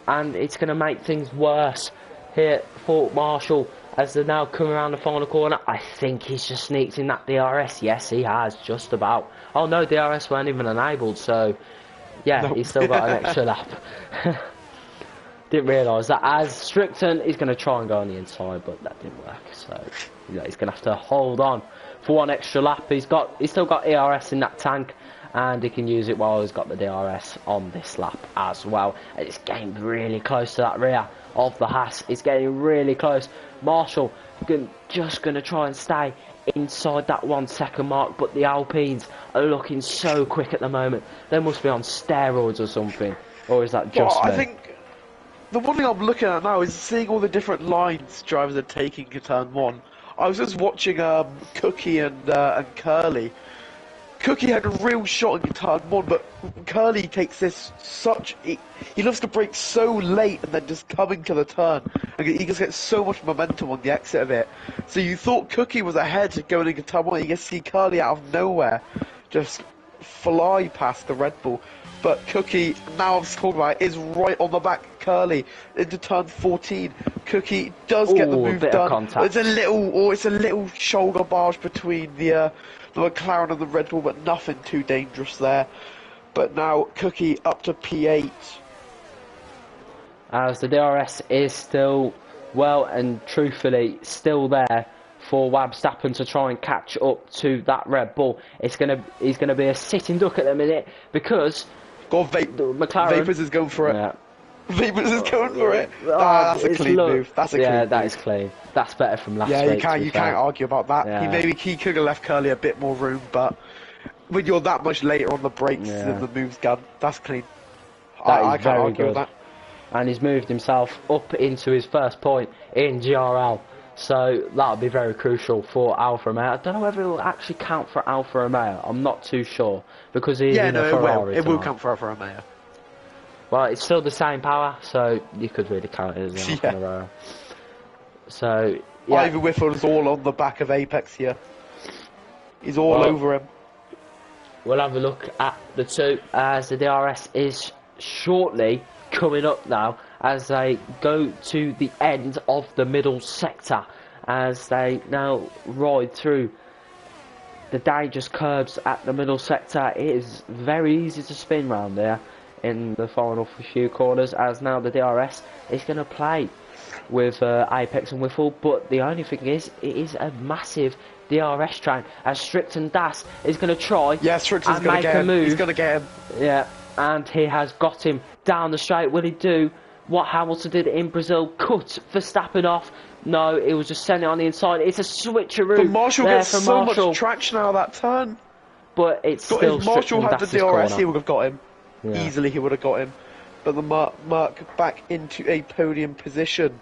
and it's going to make things worse here for Marshall as they're now coming around the final corner. I think he's just sneaked in that DRS. Yes, he has, just about. Oh no, DRS weren't even enabled, so yeah, Nope. he's still got an extra lap. Didn't realise that. As Strickland is going to try and go on the inside, but that didn't work, so yeah, he's going to have to hold on for one extra lap. He's still got ERS in that tank, and he can use it while he's got the DRS on this lap as well. And it's getting really close to that rear of the Haas. It's getting really close. Marshall just going to try and stay inside that 1 second mark, but the Alpines are looking so quick at the moment. They must be on steroids or something, or is that just me? I think the one thing I'm looking at now is seeing all the different lines drivers are taking to turn 1. I was just watching Cookie and Curly. Cookie had a real shot in turn 1, but Curly takes this he loves to brake so late and then just coming to the turn, and he just gets so much momentum on the exit of it. So you thought Cookie was ahead going into turn 1, you just see Curly out of nowhere just fly past the Red Bull. But Cookie, now I've talked about it, is right on the back of Curly into turn 14. Cookie does get the move done. It's a little shoulder barge between the McLaren and the Red Bull, but nothing too dangerous there. But now Cookie up to P8. As the DRS is still, well and truthfully, still there for Verstappen to try and catch up to that Red Bull. He's gonna be a sitting duck at the minute because McLaren Vapors is going for it. Yeah. Vapors is going for it. That's a clean move. That's a clean move. That is clean. That's better from last week. Yeah, you can't argue about that. Yeah. He could have left Curly a bit more room, but when you're that much later on the brakes than the move's gone, that's clean. I can't argue with that. And he's moved himself up into his first point in GRL. So that'll be very crucial for Alfa Romeo. I don't know whether it will actually count for Alfa Romeo. I'm not too sure because he's in a Ferrari. It will count for Alfa Romeo. Well, it's still the same power, so you could really count it as an Alfa Romeo. So yeah, Ivy Whiffle's all on the back of Apex here. He's all over him. We'll have a look at the two as the DRS is shortly coming up now as they go to the end of the middle sector as they now ride through the dangerous curbs at the middle sector. It is very easy to spin round there in the final few corners as now the DRS is going to play with Apex and Whiffle, but the only thing is it is a massive DRS train as Strickland Das is going to try and make a move. He's going to get him. Yeah, and he has got him down the straight. Will he do what Hamilton did in Brazil? Cut Verstappen off? No, it was just sending it on the inside. It's a switcheroo. But Marshall gets so much traction out of that turn. But it's still if Marshall had the DRS, corner. he would have got him. Yeah. Easily, he would have got him. But the Mark back into a podium position.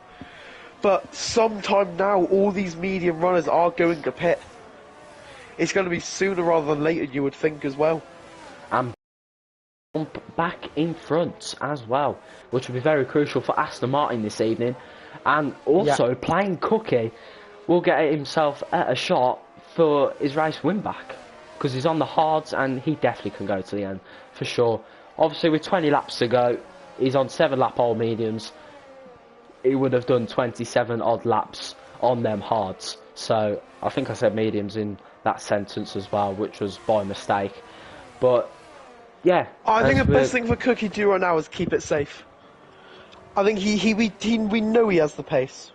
But sometime now, all these medium runners are going to pit. It's going to be sooner rather than later, you would think, as well. And back in front as well, which will be very crucial for Aston Martin this evening. And also, playing Cookie will get himself at a shot for his race win back. Because he's on the hards and he definitely can go to the end, for sure. Obviously, with 20 laps to go, he's on 7 lap old mediums. He would have done 27 odd laps on them hards. So I think I said mediums in that sentence as well, which was by mistake. But yeah, I think the best thing for Cookie to do right now is keep it safe. I think we know he has the pace,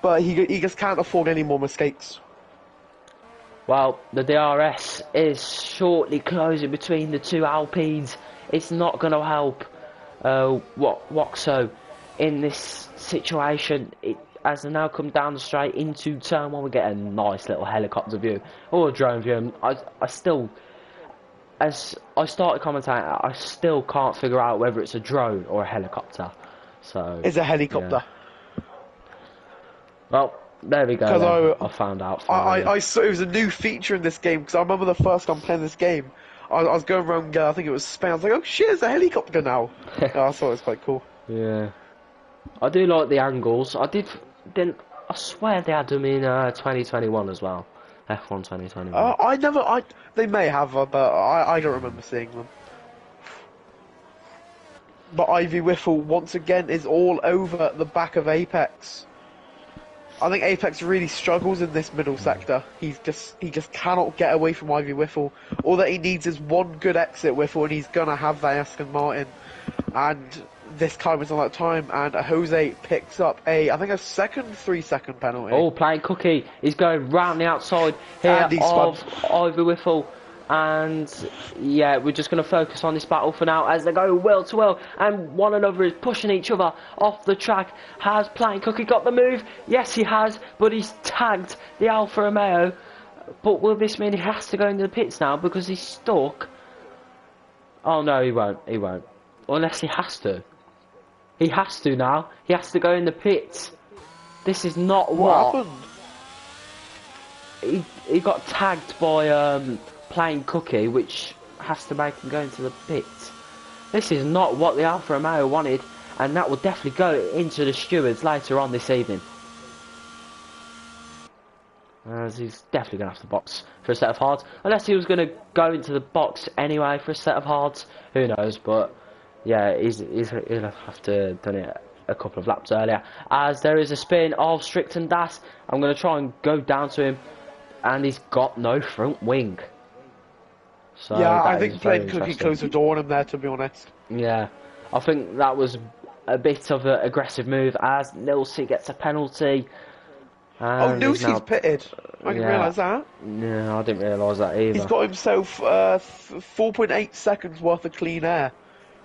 but he just can't afford any more mistakes. Well, the DRS is shortly closing between the two Alpines. It's not going to help Waxo in this situation. It as they now come down the straight into turn one, we get a nice little helicopter view or a drone view. And I still, as I started commentating, I still can't figure out whether it's a drone or a helicopter. So It's a helicopter. Yeah. Well, there we go. Then. I found out. I saw it was a new feature in this game because I remember the first time playing this game. I was going around. I think it was Spain. I was like, "Oh shit, there's a helicopter now." I thought it was quite cool. Yeah, I do like the angles. I swear they had them in 2021 as well. F1 2021. They may have, but I don't remember seeing them. But Ivy Whiffle once again is all over the back of Apex. I think Apex really struggles in this middle sector. He just cannot get away from Ivy Whiffle. All that he needs is one good exit Whiffle, and he's gonna have that Aston Martin. And this time is on that time, and Jose picks up I think a 3-second penalty. Oh, playing Cookie. He's going round the outside here of Ivy Whiffle. And yeah, we're just going to focus on this battle for now as they go well to well, and one another is pushing each other off the track. Has Playing Cookie got the move? Yes, he has, but he's tagged the Alfa Romeo. But will this mean he has to go into the pits now because he's stuck? Oh no, he won't. He won't. Unless he has to. He has to now. He has to go in the pits. This is not what happened. He got tagged by Playing Cookie, which has to make him go into the pits. This is not what the Alfa Romeo wanted, and that will definitely go into the stewards later on this evening. As he's definitely going to have to box for a set of hards, unless he was going to go into the box anyway for a set of hards. Who knows? But yeah, he'll have to have done it a couple of laps earlier. As there is a spin of Strickton Das, I'm going to try and go down to him, and he's got no front wing. So yeah, I think Playing Cookie closed the door on him there, to be honest. Yeah, I think that was a bit of an aggressive move as Nilsey gets a penalty. Oh, Nilsey's pitted. I didn't realise that. Yeah, I didn't realise that either. He's got himself 4.8 seconds worth of clean air,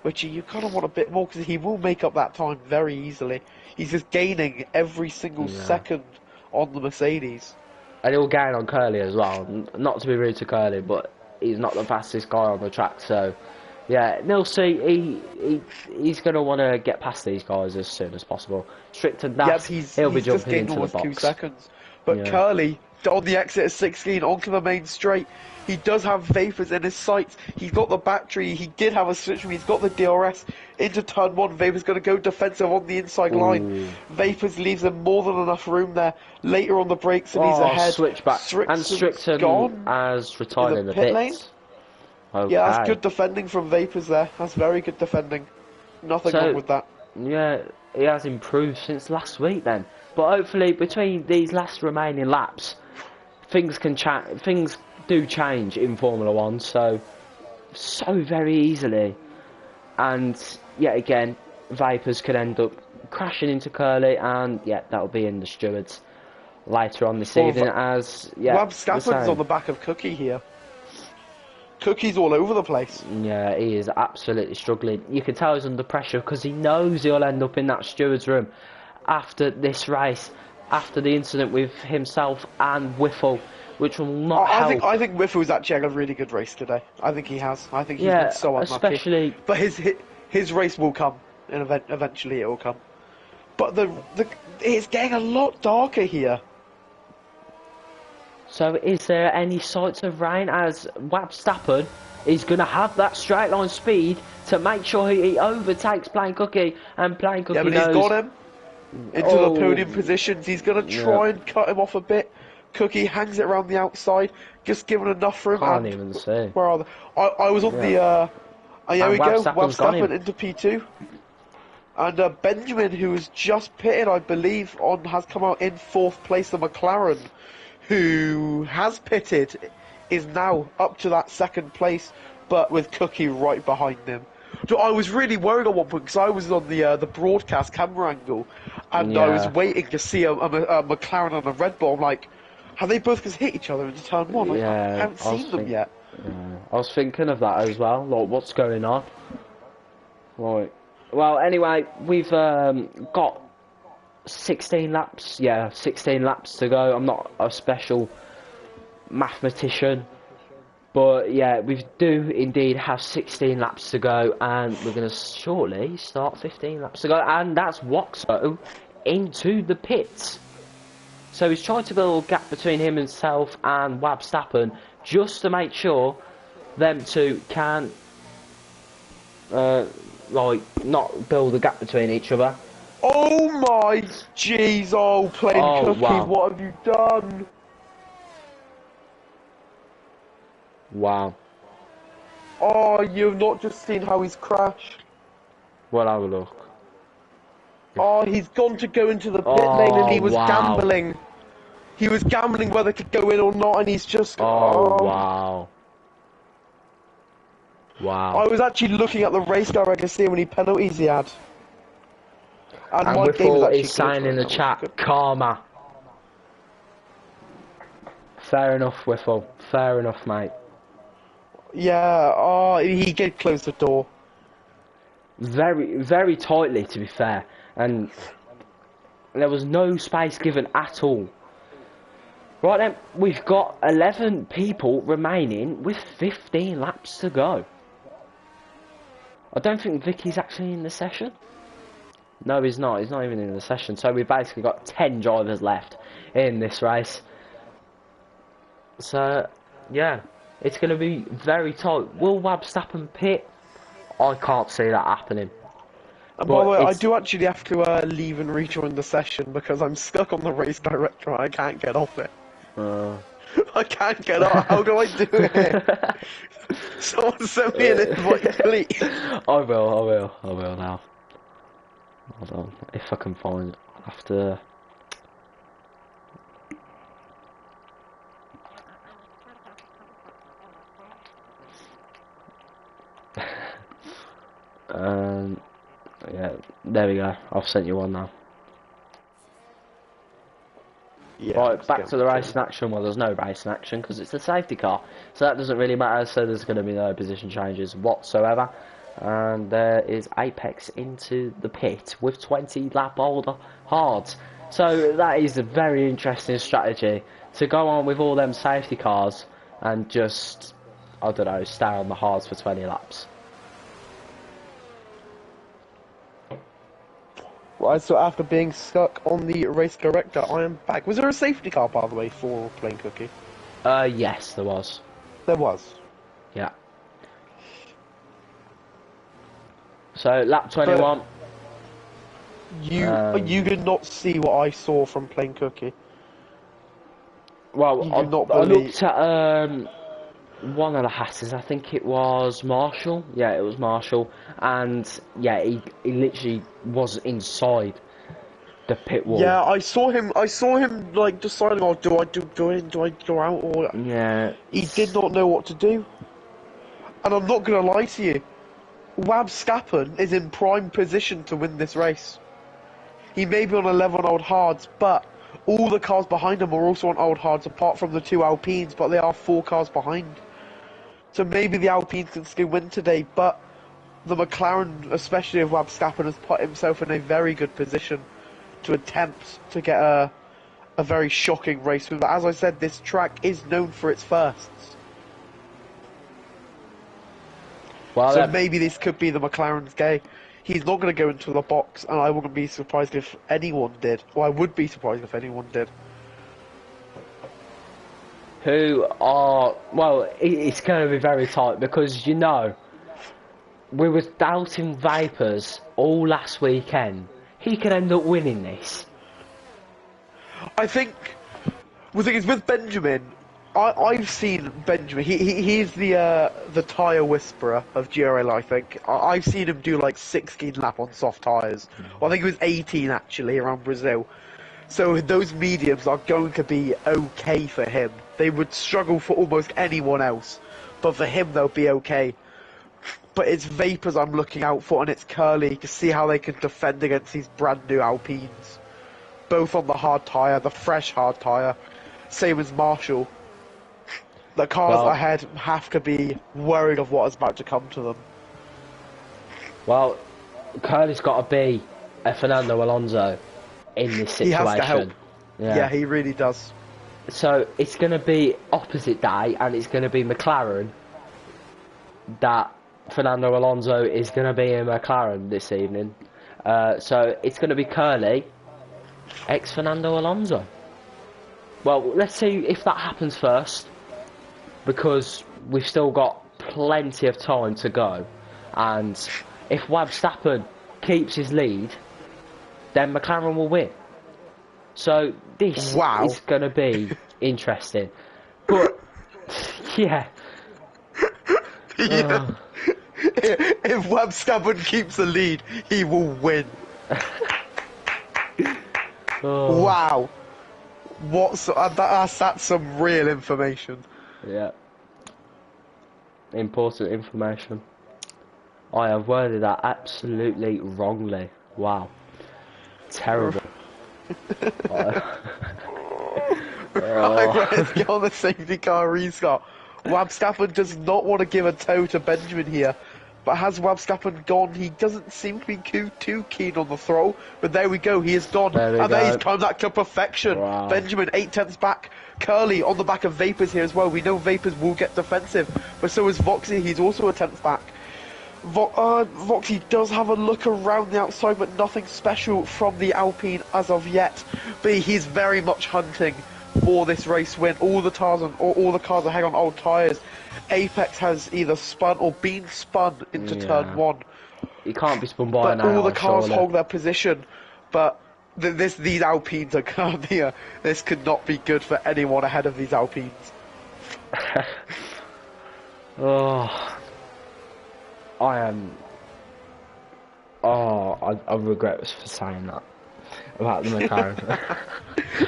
which you kind of want a bit more because he will make up that time very easily. He's just gaining every single second on the Mercedes. And he'll gain on Curly as well. Not to be rude to Curly, but he's not the fastest guy on the track, so yeah, Nilsey, he's going to want to get past these guys as soon as possible. Strickton, he'll be jumping into the box. 2 seconds. But Curly, on the exit of 16, onto the main straight, he does have Vapors in his sights. He's got the battery, he did have a switch, he's got the DRS into turn 1. Vapors going to go defensive on the inside line. Vapors leaves him more than enough room there. Later on the brakes, and he's ahead. Switch back. And Strickton has retired in the pit lane. Okay. Yeah, that's good defending from Vapors there. That's very good defending. Nothing wrong with that. Yeah, he has improved since last week then. But hopefully, between these last remaining laps, things do change in Formula 1 so very easily. And yet again, Vapors could end up crashing into Curly, and yeah, that'll be in the stewards later on this evening. As Wab Stafford's on the back of Cookie here. Cookie's all over the place. Yeah, he is absolutely struggling. You can tell he's under pressure because he knows he'll end up in that steward's room after this race, after the incident with himself and Whiffle, which will not help. I think Whiffle's actually had a really good race today. I think he has. I think he's been so unlucky. Especially, but his race will come, and eventually it will come. But it's getting a lot darker here. So is there any sights of rain, as Wabstappen is going to have that straight line speed to make sure he overtakes Playing Cookie, and Playing Cookie knows... Yeah, but he's got him into the podium positions. He's going to try and cut him off a bit. Cookie hangs it around the outside, just giving enough for him. Can't even see. Where are they? I was on the... here we go, Wabstappen into P2. And Benjamin, who was just pitted, I believe, has come out in 4th place, the McLaren, who has pitted, is now up to that 2nd place, but with Cookie right behind him. So I was really worried at one point because I was on the broadcast camera angle, and I was waiting to see a McLaren on a Red Bull. I'm like, Have they both just hit each other into turn one? I Yeah, haven't seen them yet. Yeah, I was thinking of that as well. Like, what's going on? Right. Well, anyway, we've got 16 laps. Yeah, 16 laps to go. I'm not a special mathematician, but yeah, we do indeed have 16 laps to go, and we're going to shortly start 15 laps to go, and that's Waxo into the pits. So he's trying to build a gap between himself and Wabstappen just to make sure them two can, like, not build a gap between each other. Oh my jeez, oh, Plain Cookie, wow. what have you done? Wow. Oh, you've not just seen how he's crashed. Well, have a look. Oh, he's gone to go into the pit lane and he was wow. gambling. He was gambling whether to go in or not, and he's just... wow. Wow. I was actually looking at the race director to see how many penalties he had. And my with game is all actually he's saying in the chat, karma. Fair enough, Whiffle. Fair enough, mate. Yeah, oh, he did close the door. Very, very tightly, to be fair. And there was no space given at all. Right then, we've got 11 people remaining with 15 laps to go. I don't think Vicky's actually in the session. No, he's not. He's not even in the session. So we've basically got 10 drivers left in this race. So, yeah, it's going to be very tight. Will Wabstappen pit? I can't see that happening. And by the way, I do actually have to leave and rejoin the session because I'm stuck on the race director. I can't get off it. I can't get off. How do I do it? Someone send me an invite, please. I will now. Hold on, if I can find it. I'll have to... yeah, there we go. I've sent you one now. Yeah, right, back to the race in action. Well, there's no race in action because it's the safety car, so that doesn't really matter. So there's going to be no position changes whatsoever. And there is Apex into the pit with 20 lap older hards. So that is a very interesting strategy to go on with all them safety cars and just, I don't know, stay on the hards for 20 laps. Right, so after being stuck on the race director, I am back. Was there a safety car, by the way, for Plain Cookie? Yes, there was. There was. Yeah. So, lap 21. But you did not see what I saw from Plain Cookie. Well, I looked at one of the Hasses. I think it was Marshall. Yeah, it was Marshall. And yeah, he literally was inside the pit wall. Yeah, I saw him like deciding, oh, do I go in, do I go out, or yeah. He did not know what to do. And I'm not gonna lie to you, Wabstappen is in prime position to win this race. He may be on 11 old hards, but all the cars behind him are also on old hards, apart from the two Alpines, but they are 4 cars behind. So maybe the Alpines can still win today, but the McLaren, especially if Wabstappen, has put himself in a very good position to attempt to get a very shocking race. As I said, this track is known for its firsts. Well, so maybe this could be the McLaren's day. He's not going to go into the box, and I wouldn't be surprised if anyone did. Or I would be surprised if anyone did. Well, it's going to be very tight because, you know, we were doubting Vapors all last weekend. He could end up winning this. I think the thing is with Benjamin, I've seen Benjamin. He's the tyre whisperer of GRL. I think I've seen him do like 16 lap on soft tyres. Well, I think it was 18 actually around Brazil. So those mediums are going to be okay for him. They would struggle for almost anyone else, but for him they'll be okay. But it's Vapors I'm looking out for, and it's Curly to see how they can defend against these brand new Alpines. Both on the hard tyre, the fresh hard tyre. same as Marshall. The cars Well, ahead have to be worried of what is about to come to them. well, Curly's got to be a Fernando Alonso in this He has to help. situation. Yeah, he really does. So it's going to be opposite day, and it's going to be McLaren that Fernando Alonso is going to be in McLaren this evening. So it's going to be Curly, ex-Fernando Alonso. Well, let's see if that happens first, because we've still got plenty of time to go. And if Verstappen keeps his lead, then McLaren will win. So this is going to be interesting. But, yeah. Yeah. If Verstappen keeps the lead, he will win. Wow. That's some real information. Yeah. Important information. I have worded that absolutely wrongly. Wow. Terrible. Right, let's get on the safety car restart. Verstappen does not want to give a toe to Benjamin here. But has Verstappen gone? He doesn't seem to be too keen on the throw. But there we go, he is gone. And there he's timed that to perfection. Wow. Benjamin 8/10 back. Curly on the back of Vapors here as well. We know Vapors will get defensive. But so is Voxy, he's also a 10th back. Voxy does have a look around the outside, but nothing special from the Alpine as of yet. But he's very much hunting for this race win. All the cars are hanging on old tyres. Apex has either spun or been spun into turn 1. He can't be spun by an hour. All the cars hold their position, but these Alpines are going here. This could not be good for anyone ahead of these Alpines. Oh, I regret for saying that about the McLaren.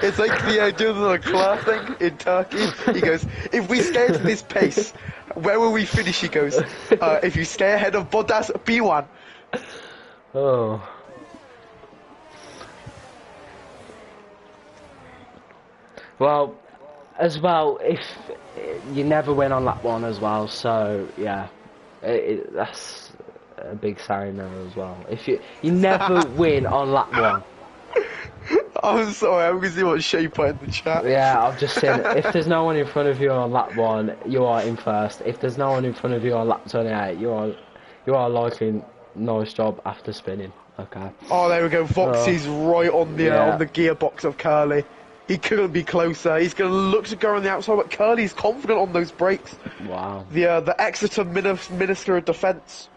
It's like the doing the Leclerc thing in Turkey. He goes, if we stay at this pace, where will we finish? He goes, if you stay ahead of Bottas, P1. Oh. Well, as well, if you never win on lap 1 as well, so yeah, that's a big sign there as well. If you never win on lap 1. I'm sorry, I'm going to see what Shay put in the chat. Yeah, I've just seen it. If there's no one in front of you on lap 1, you are in first. If there's no one in front of you on lap 28, you are likely nice job after spinning. Okay. Oh, there we go. Voxy's right on the gearbox of Curly. He couldn't be closer. He's going to look to go on the outside, but Curly's confident on those brakes. Wow. The Exeter Minister of Defence.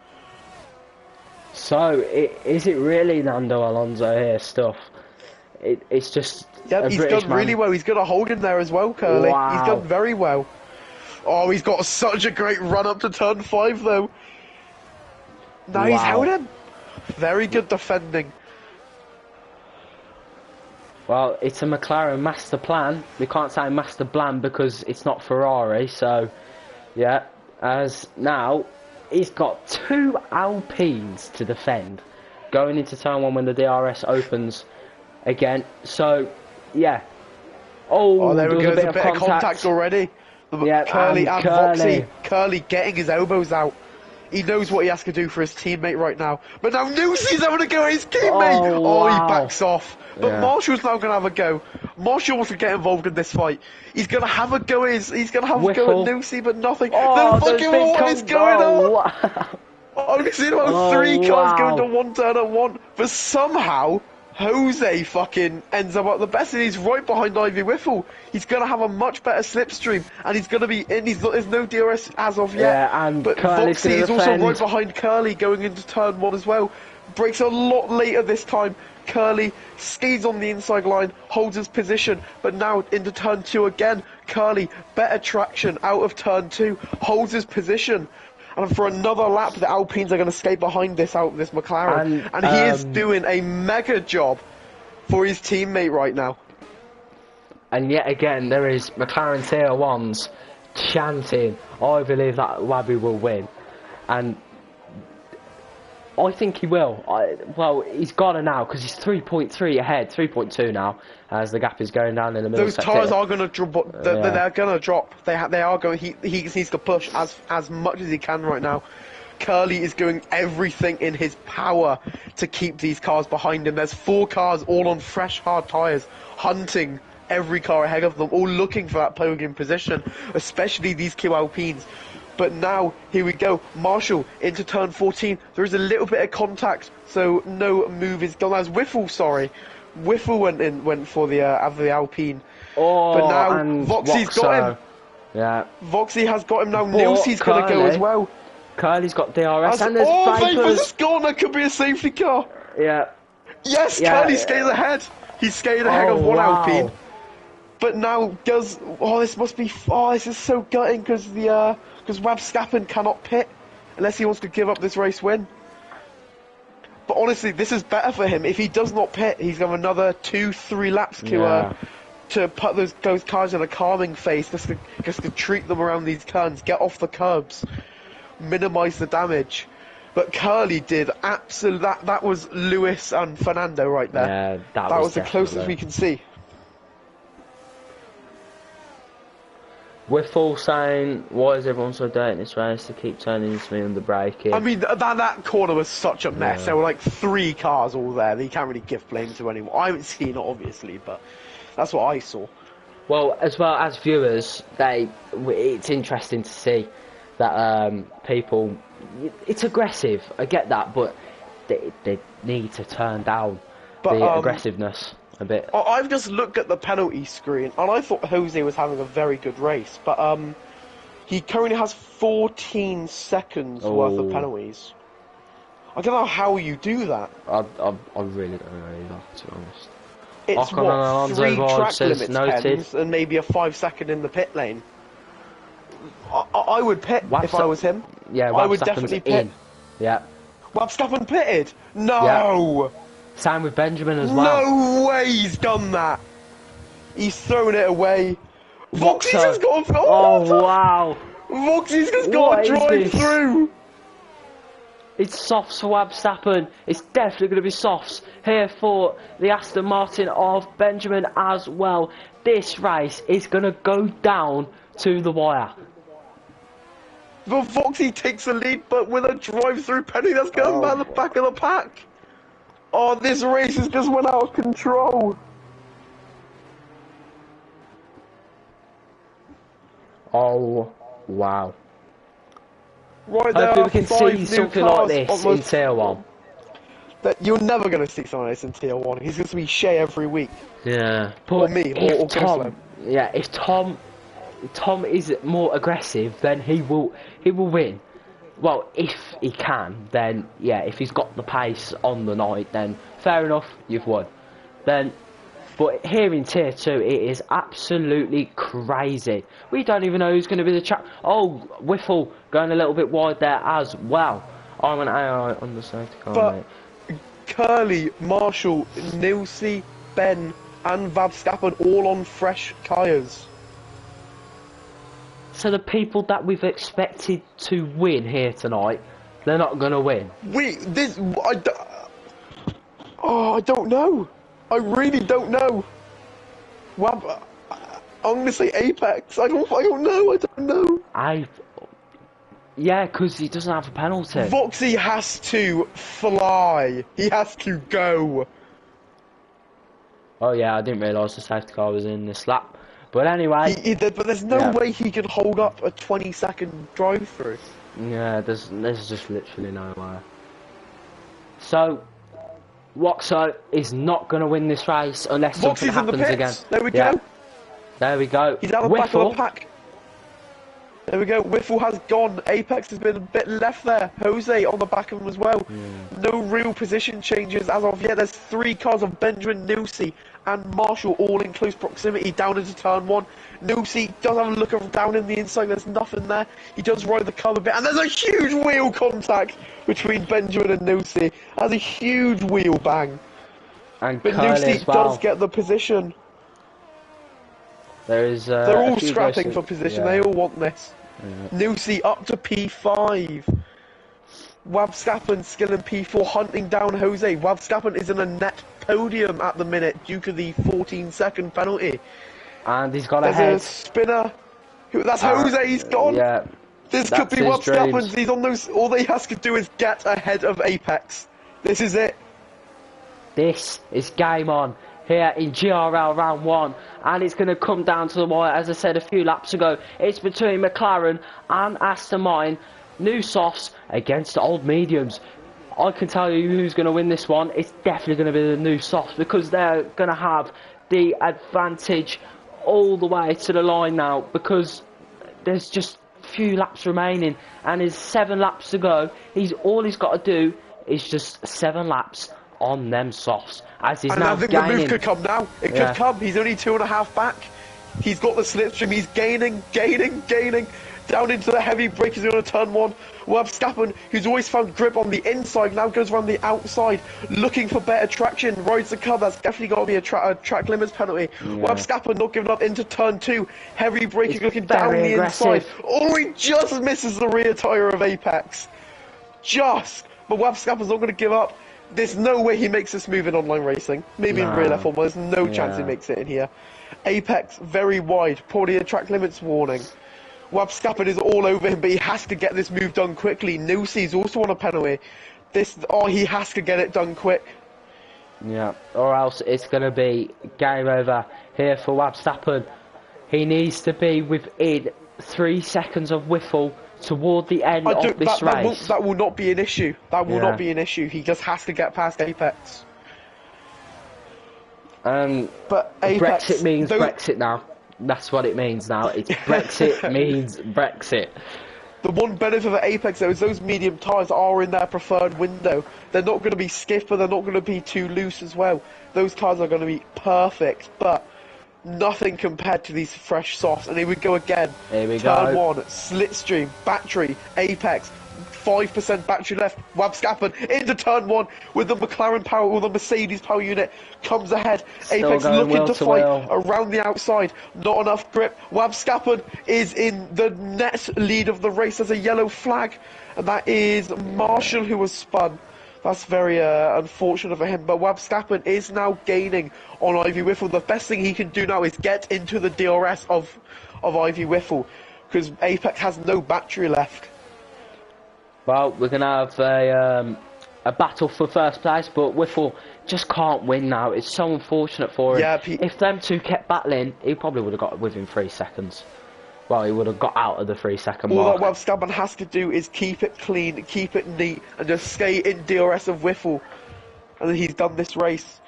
So, is it really Nando Alonso here stuff? It's just. Yeah, he's done really well. He's got a hold in there as well, Curly. Wow. He's done very well. Oh, he's got such a great run up to turn 5, though. Now he's held him. Very good defending. Well, it's a McLaren master plan. We can't say master plan because it's not Ferrari, so yeah. As now, he's got 2 Alpines to defend going into turn 1 when the DRS opens again. So, yeah. Oh, there we go. There's a bit of contact already. Yeah, Curly and Voxy. Curly getting his elbows out. He knows what he has to do for his teammate right now. But now Nusi's having a go at his teammate. Oh, he backs off. But Marshall's now going to have a go. Marshall wants to get involved in this fight. He's going to have a go at go at Nusi, but nothing. Oh, the fucking what is going on? Wow. I've seen about 3 cars going to 1 turn at 1. But somehow, Jose fucking ends up at the best, and he's right behind Ivy Whiffle. He's going to have a much better slipstream, and he's going to be in. There's no DRS as of yet. Yeah, and but Voxy is also right behind Curly going into turn 1 as well. Breaks a lot later this time. Curly skis on the inside line, holds his position, but now into turn 2 again. Curly, better traction out of turn 2, holds his position. And for another lap, the Alpines are going to stay behind this McLaren. And he is doing a mega job for his teammate right now. And yet again, there is McLaren Tier 1s chanting, I believe that Wabby will win. And I think he will. Well, he's got it now because he's 3.3 ahead, 3.2 now, as the gap is going down in the middle Those sector. tyres are going to drop. They're Yeah. going to drop. They are going. He needs to push as much as he can right now. Curly is doing everything in his power to keep these cars behind him. There's 4 cars all on fresh, hard tyres, hunting every car ahead of them, all looking for that podium position, especially these Q Alpines. But now, here we go, Marshall into turn 14. There is a little bit of contact, so no move is done. As Whiffle went for the Alpine. Oh, But now, and Voxy's got him. Yeah. Voxy has got him now. Nilsi's going to go as well. Curly's got DRS, and there's Vapors Vapors. has gone. That could be a safety car. Yeah. Yes, Yeah. Curly skated ahead. He's skated ahead of one wow. Alpine. But now does. Oh, this must be. Oh, this is so gutting because Wabstappen cannot pit unless he wants to give up this race win. But honestly, this is better for him. If he does not pit, he's got another 2-3 laps to put those cars in a calming phase, just to treat them around these turns, get off the curbs, minimise the damage. But Curly did absolutely. That was Lewis and Fernando right there. Yeah, that was the closest we can see. Whiffle saying, why is everyone so dirty in this race to keep turning into me under braking? I mean, that corner was such a mess. Yeah. There were like 3 cars all there. You can't really give blame to anyone. I haven't seen it, obviously, but that's what I saw. Well, as well as viewers, it's interesting to see that people. It's aggressive. I get that, but they need to turn down the aggressiveness a bit. I've just looked at the penalty screen, and I thought Jose was having a very good race, but he currently has 14 seconds worth of penalties. I don't know how you do that. I really don't know either, to be honest. It's Ocon 3 track says limits noted. pens and maybe a 5 second in the pit lane. I would pit if I was him. Yeah, I would definitely pit. Yeah. Wabstappen pitted? No! Yeah. Same with Benjamin as well. No way he's done that! He's thrown it away. Voxy's just got a... Oh, wow! Voxy's just got to drive through! It's softs for Wabstappen. It's definitely going to be softs here for the Aston Martin of Benjamin as well. This race is going to go down to the wire. But Voxy takes the lead, but with a drive-through penalty that's going by the back of the pack. Oh, this race has just went out of control. Oh, wow. Right there, hopefully we can see something like this in Tier 1. You're never going to see something like this in Tier 1. He's going to be Shea every week. Yeah. But or me, or Tom, if Tom is more aggressive, then he will win. Well, if he can, then yeah, if he's got the pace on the night, then fair enough, you've won. But here in Tier 2, it is absolutely crazy. We don't even know who's going to be the chap. Oh, Whiffle going a little bit wide there as well. I'm an AI on the safety car, but Curly, Marshall, Nilsi, Ben, and Wabstappen all on fresh tyres. So the people that we've expected to win here tonight, they're not going to win. I don't know. I really don't know. I'm going to say Apex. I don't know. Yeah, because he doesn't have a penalty. Voxy has to fly. He has to go. Oh yeah, I didn't realise the safety car was in this lap. But anyway... But there's no way he can hold up a 20-second drive-through. Yeah, there's just literally no way. So, Waxo is not going to win this race unless something happens again. There we go. There we go. He's out of the back of the pack. There we go. Whiffle has gone. Apex has been a bit left there. Jose on the back of him as well. No real position changes as of yet. There's 3 cars of Benjamin, Nilsi and Marshall all in close proximity down into turn 1. Nilsi does have a look down in the inside. There's nothing there. He does ride the curb a bit. And there's a huge wheel contact between Benjamin and Nilsi. That's a huge wheel bang. And but Nilsi does get the position. There is, they're all scrapping for position. They all want this. Nilsi up to P5. Wabstappen, Skill and P4 hunting down Jose. Wabstappen is in a net podium at the minute due to the 14-second penalty. And he's got There's ahead. a spinner. That's Jose, he's gone. Yeah. This could That's be his Wabstappen's. dreams. He's on those. All he has to do is get ahead of Apex. This is it. This is game on here in GRL round 1, and it's going to come down to the wire. As I said a few laps ago, it's between McLaren and Aston Martin. New softs against old mediums. I can tell you who's going to win this one. It's definitely going to be the new softs, because they're going to have the advantage all the way to the line now, because there's just a few laps remaining and there's 7 laps to go. All he's got to do is just 7 laps on them softs, as he's and now I think gaining. the move could come now. It could come. He's only 2.5 back. He's got the slipstream. He's gaining. Down into the heavy break. He's going to turn 1. Wabstappen, who's always found grip on the inside, now goes around the outside, looking for better traction. Rides the curb. That's definitely got to be a track limits penalty. Yeah. Wabstappen not giving up into turn 2. Heavy braking, looking down the inside. Oh, he just misses the rear tyre of Apex. Just. But Wabstappen's not going to give up. There's no way he makes this move in online racing. Maybe in real F1, but there's no chance he makes it in here. Apex, very wide. Probably a track limits warning. Wabstappen is all over him, but he has to get this move done quickly. Nusi's also on a penalty. He has to get it done quick. Yeah, or else it's going to be game over here for Wabstappen. He needs to be within 3 seconds of Whiffle toward the end of this race. That will not be an issue. That will not be an issue. He just has to get past Apex. But Apex, Brexit means Brexit now. That's what it means now. It's Brexit means Brexit. The one benefit of Apex, though, is those medium tyres are in their preferred window. They're not going to be stiff, but they're not going to be too loose as well. Those tyres are going to be perfect, but nothing compared to these fresh softs. And here we go again. Here we go. Turn 1, slipstream, battery, Apex. 5% battery left. Wabstappen into turn 1 with the McLaren power, or the Mercedes power unit, comes ahead. Still Apex looking to fight wheel. around the outside. Not enough grip. Wabstappen is in the net lead of the race. There's a yellow flag, and that is Marshall who was spun. That's very unfortunate for him. But Wabstappen is now gaining on Ivy Whiffle. The best thing he can do now is get into the DRS of Ivy Whiffle, because Apex has no battery left. Well, we're going to have a battle for first place, but Whiffle just can't win now. It's so unfortunate for him. Yeah, if them two kept battling, he probably would have got within 3 seconds. Well, he would have got out of the 3 second mark. All that Wabstappen has to do is keep it clean, keep it neat, and just stay in DRS of Whiffle. And then he's done this race.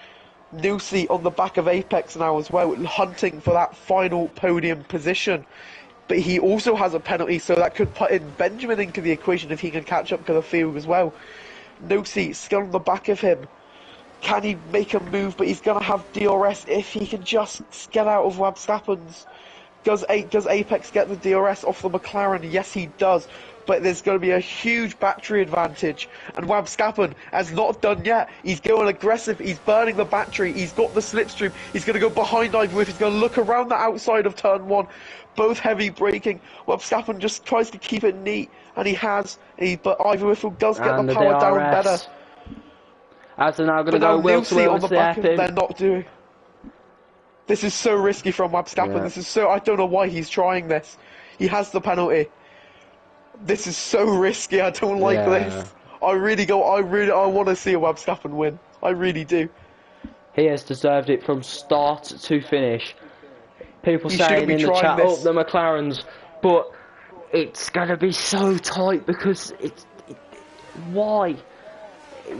Nusi on the back of Apex now as well, hunting for that final podium position. But he also has a penalty, so that could put in Benjamin into the equation if he can catch up to the field as well. Nusi still on the back of him. Can he make a move? But he's going to have DRS if he can just get out of Wabstappen's. Does Apex get the DRS off the McLaren? Yes, he does. But there's going to be a huge battery advantage. And Wabstappen has not done yet. He's going aggressive. He's burning the battery. He's got the slipstream. He's going to go behind Ivy Whiff. He's going to look around the outside of turn 1. Both heavy braking. Wabstappen just tries to keep it neat. And he has. But Ivy Whiffle does get the power down better. As they're now going to go wheel to wheel on the back of him, they're not doing. This is so risky from Wabstappen. Yeah. This is so. I don't know why he's trying this. He has the penalty. This is so risky. I don't like this. I want to see a Wabstappen win. I really do. He has deserved it from start to finish. People saying in the chat, "Oh, the McLarens," but it's going to be so tight because why?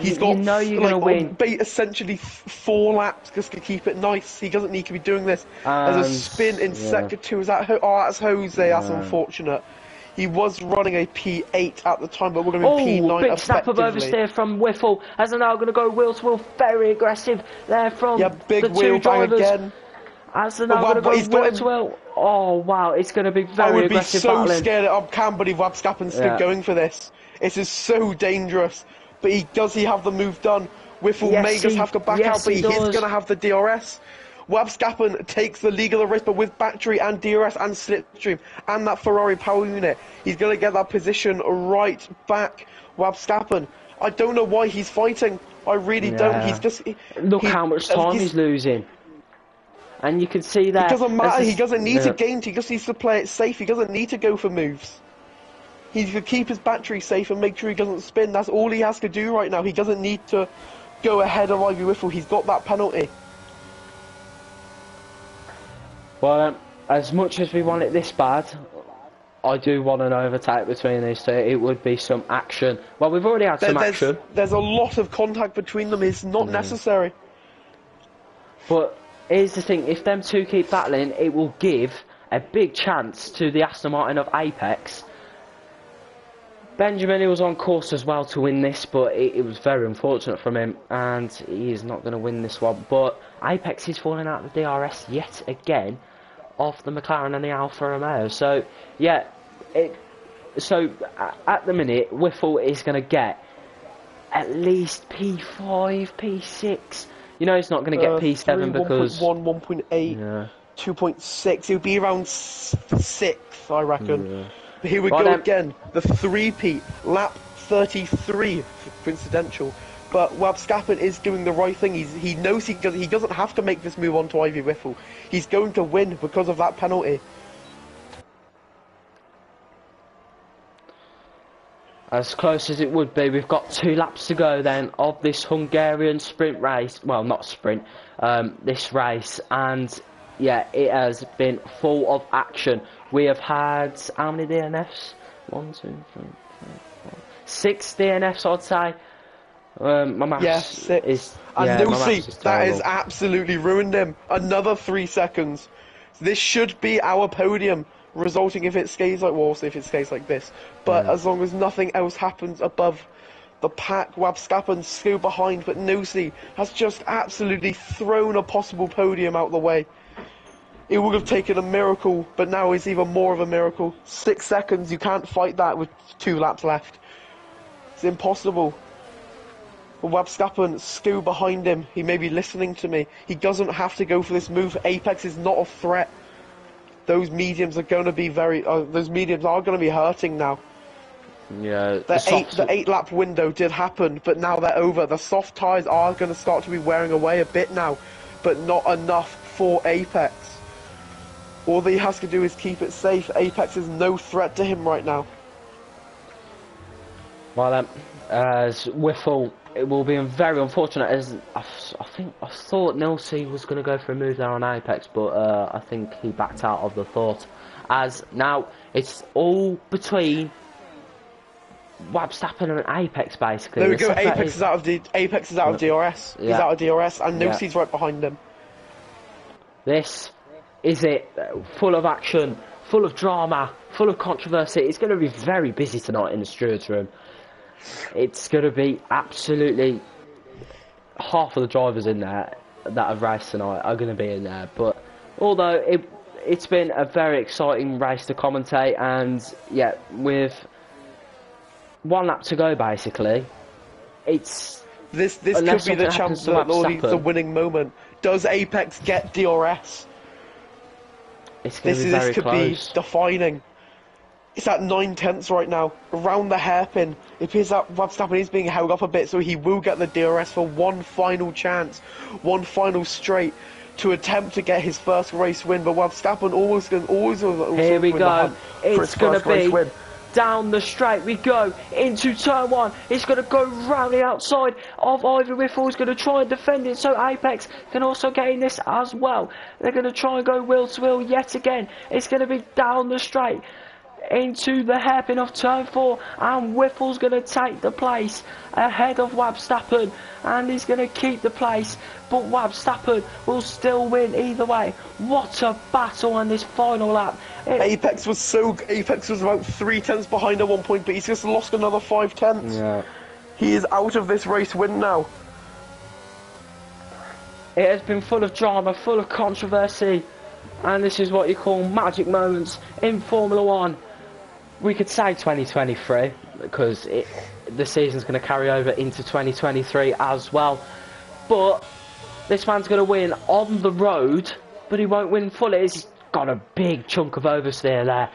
He's got, you're going to win. Essentially 4 laps just to keep it nice. He doesn't need to be doing this. There's a spin in sector 2. Is that that's Jose? That's unfortunate. He was running a P8 at the time, but we're going to be P9 big snap of oversteer from Whiffle, as they're now going to go wheel to wheel. Very aggressive there from big the wheel two drivers. Again. As they're now going to go wheel to wheel. Oh, wow. It's going to be very aggressive battling. I would be so scared. I can't believe Wabstappen's still going for this. This is so dangerous. But does he have the move done? Whiffle may just have to back out, but he is going to have the DRS. Wabscapen takes the lead of the race, but with battery and DRS and slipstream and that Ferrari power unit, he's going to get that position right back. Wabscapen, I don't know why he's fighting. I really don't. He's just... Look how much time he's losing. And you can see that... It doesn't matter. He doesn't need to gain. He just needs to play it safe. He doesn't need to go for moves. He can keep his battery safe and make sure he doesn't spin. That's all he has to do right now. He doesn't need to go ahead of Ivy Whiffle. He's got that penalty. Well, as much as we want it this bad, I do want an overtake between these two. It would be some action. Well, we've already had some action. There's a lot of contact between them. It's not necessary. But here's the thing. If them two keep battling, it will give a big chance to the Aston Martin of Apex. Benjamin, he was on course as well to win this, but it was very unfortunate from him, and he is not going to win this one. But Apex is falling out of the DRS yet again off the McLaren and the Alfa Romeo. So, yeah, at the minute, Whiffle is going to get at least P5, P6. You know he's not going to get P7 because... 1.1, 1.8, 2.6. It would be around 6, I reckon. Yeah. Here we go again, the 3-peat, lap 33, coincidental. But Wabscapen is doing the right thing. He knows he doesn't have to make this move onto Ivy Whiffle. He's going to win because of that penalty. As close as it would be, we've got 2 laps to go then of this Hungarian sprint race. Well, not sprint, this race. And yeah, it has been full of action. We have had, how many DNFs? 1, 2, 3, 4, 6 DNFs, I'd say. My maths 6. is... And Lucy, that has absolutely ruined him. Another 3 seconds. This should be our podium, resulting if it skates like Walsh, if it skates like this. But as long as nothing else happens above the pack, Wabscapen still behind, but Nusi has just absolutely thrown a possible podium out the way. It would have taken a miracle, but now it's even more of a miracle. 6 seconds, you can't fight that with 2 laps left. It's impossible. But Wabscapen still behind him. He may be listening to me. He doesn't have to go for this move. Apex is not a threat. Those mediums are going to be those mediums are going to be hurting now. Yeah. The 8 lap window did happen, but now they're over. The soft tyres are going to start to be wearing away a bit now, but not enough for Apex. All he has to do is keep it safe. Apex is no threat to him right now. Well, as Whiffle, it will be very unfortunate. As I thought Nilsey was going to go for a move there on Apex, but I think he backed out of the thought. As now it's all between Wabscapen and Apex basically. There we go. Apex is out of DRS. Yeah. He's out of DRS, and Nilsey's right behind him. This is it, full of action, full of drama, full of controversy. It's going to be very busy tonight in the stewards room. It's going to be absolutely... half of the drivers in there that have raced tonight are going to be in there. But although it's been a very exciting race to commentate, and yeah, with 1 lap to go basically, it's... This could be the chance, the winning moment. Does Apex get DRS? This could be defining. It's at 9/10 right now, around the hairpin. It appears that Wabscapen is being held up a bit, so he will get the DRS for one final chance, one final straight to attempt to get his first race win. But Wabscapen always here we go. It's going to be down the straight we go into turn 1. It's going to go round the outside of Ivy Whiffle. He's going to try and defend it, so Apex can also get in this as well. They're going to try and go wheel to wheel yet again. It's going to be down the straight into the hairpin of turn 4, and Whiffle's going to take the place ahead of Wabscapen, and he's going to keep the place, but Wabscapen will still win either way. What a battle on this final lap. Apex was about 3 tenths behind at one point, but he's just lost another 5 tenths. Yeah. He is out of this race win now. It has been full of drama, full of controversy, and this is what you call magic moments in Formula 1. We could say 2023 because the season's going to carry over into 2023 as well, but This man's going to win on the road, but he won't win fully. He's got a big chunk of oversteer there.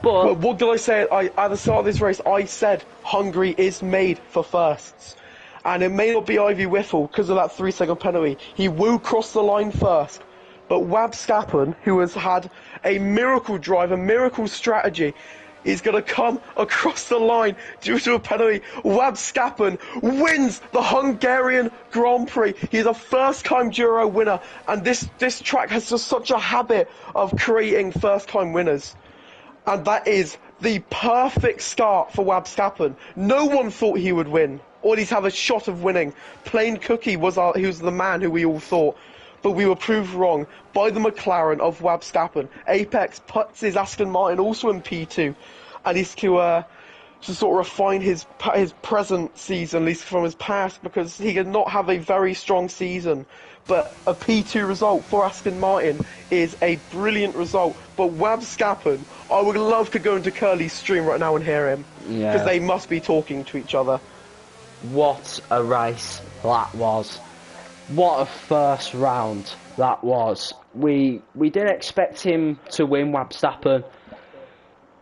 But Well, what did I say at the start of this race? I said Hungary is made for firsts. And it may not be Ivy Whiffle because of that 3-second penalty. He will cross the line first. But Wab Scappen, who has had a miracle drive, a miracle strategy, is going to come across the line due to a penalty. Wab Scappen wins the Hungarian Grand Prix. He's a first-time GRL winner. And this track has just such a habit of creating first-time winners. And that is the perfect start for Wab Scappen. No one thought he would win, or at least have a shot of winning. Plain Cookie was the man who we all thought. But we were proved wrong by the McLaren of Wab Scappen. Apex puts his Aston Martin also in P2, and he's to sort of refine his present season, at least from his past, because he did not have a very strong season. But a P2 result for Aston Martin is a brilliant result. But Wab Scappen, I would love to go into Curly's stream right now and hear him, because they must be talking to each other. What a race that was. What a first round that was. We didn't expect him to win, Wab Scappen,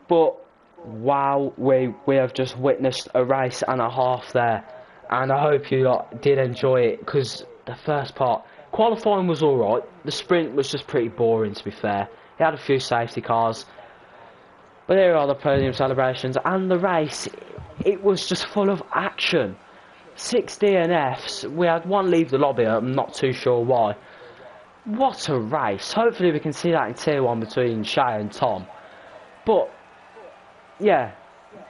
but wow, we have just witnessed a race and a half there, and I hope you lot did enjoy it, because the first part, qualifying was alright, the sprint was just pretty boring to be fair. He had a few safety cars, but there are the podium celebrations, and the race, it was just full of action. 6 DNFs, we had one leave the lobby, I'm not too sure why. What a race. Hopefully we can see that in Tier 1 between Shay and Tom. But, yeah,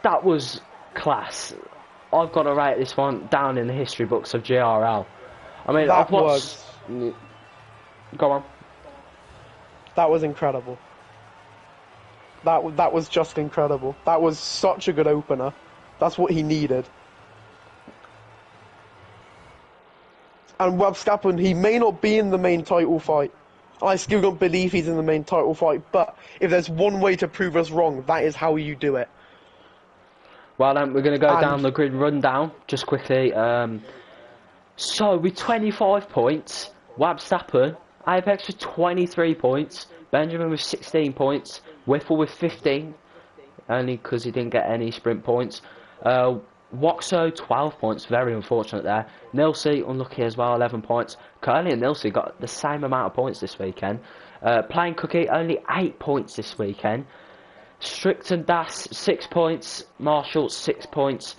that was class. I've got to rate this one down in the history books of GRL. I mean, That was... Go on. That was incredible. That was just incredible. That was such a good opener. That's what he needed. And Wab Scappen, he may not be in the main title fight. I still don't believe he's in the main title fight, but if there's one way to prove us wrong, that is how you do it. Well, we're going to go down the grid rundown, just quickly. So, with 25 points, Wab Scappen, Apex with 23 points, Benjamin with 16 points, Whiffle with 15, only because he didn't get any sprint points. Woxo, 12 points, very unfortunate there. Nilsey, unlucky as well, 11 points. Curly and Nilsey got the same amount of points this weekend. Plain Cookie, only 8 points this weekend. Strict and Das, 6 points. Marshall, 6 points.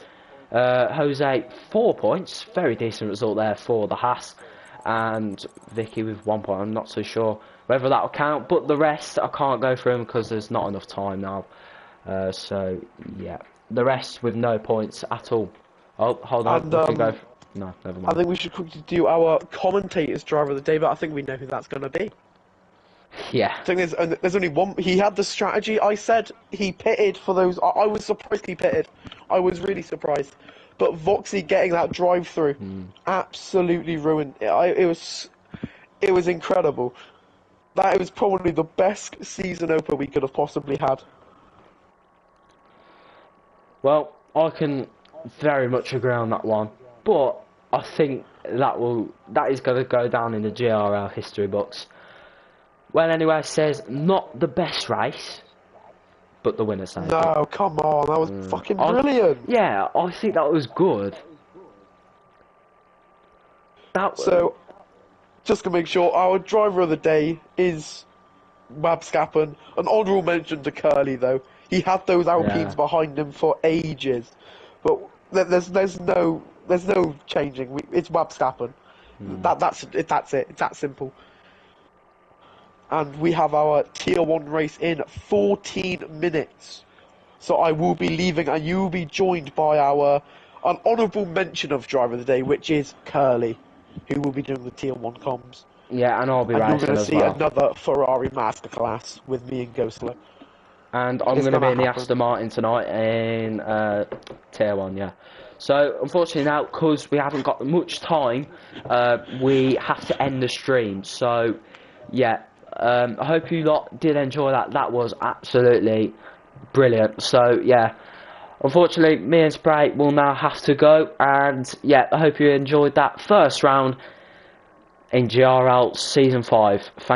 Jose, 4 points. Very decent result there for the Haas. And Vicky with 1 point. I'm not too sure whether that'll count. But the rest, I can't go through them because there's not enough time now. So, yeah. The rest with no points at all. Oh, hold on. And, no, never mind. I think we should quickly do our commentator's driver of the day, but I think we know who that's going to be. Yeah. I think there's only one. He had the strategy. I said he pitted for those. I was surprised he pitted. I was really surprised. But Voxy getting that drive-through absolutely ruined. It was incredible. That was probably the best season opener we could have possibly had. Well, I can very much agree on that one, but I think that is going to go down in the GRL history books. Well, anyway, it says not the best race, but the winner saved it. No, come on, that was fucking brilliant. Yeah, I think that was good. So, just to make sure, our driver of the day is Wab Scappen. An honourable mention to Curly, though. He had those Alpines behind him for ages, but there's no changing. It's Wab Scappen. That's it. It's that simple. And we have our Tier 1 race in 14 minutes. So I will be leaving, and you will be joined by an honourable mention of driver of the day, which is Curly, who will be doing the Tier 1 comms. Yeah, and I'll be racing as well. And you're going to see another Ferrari masterclass with me and Ghostler. And I'm going to be in the Aston Martin tonight in Tier 1, yeah. So, unfortunately now, because we haven't got much time, we have to end the stream. So, yeah, I hope you lot did enjoy that. That was absolutely brilliant. So, yeah, unfortunately, me and Spray will now have to go. And, yeah, I hope you enjoyed that first round. in GRL Season 5. Thank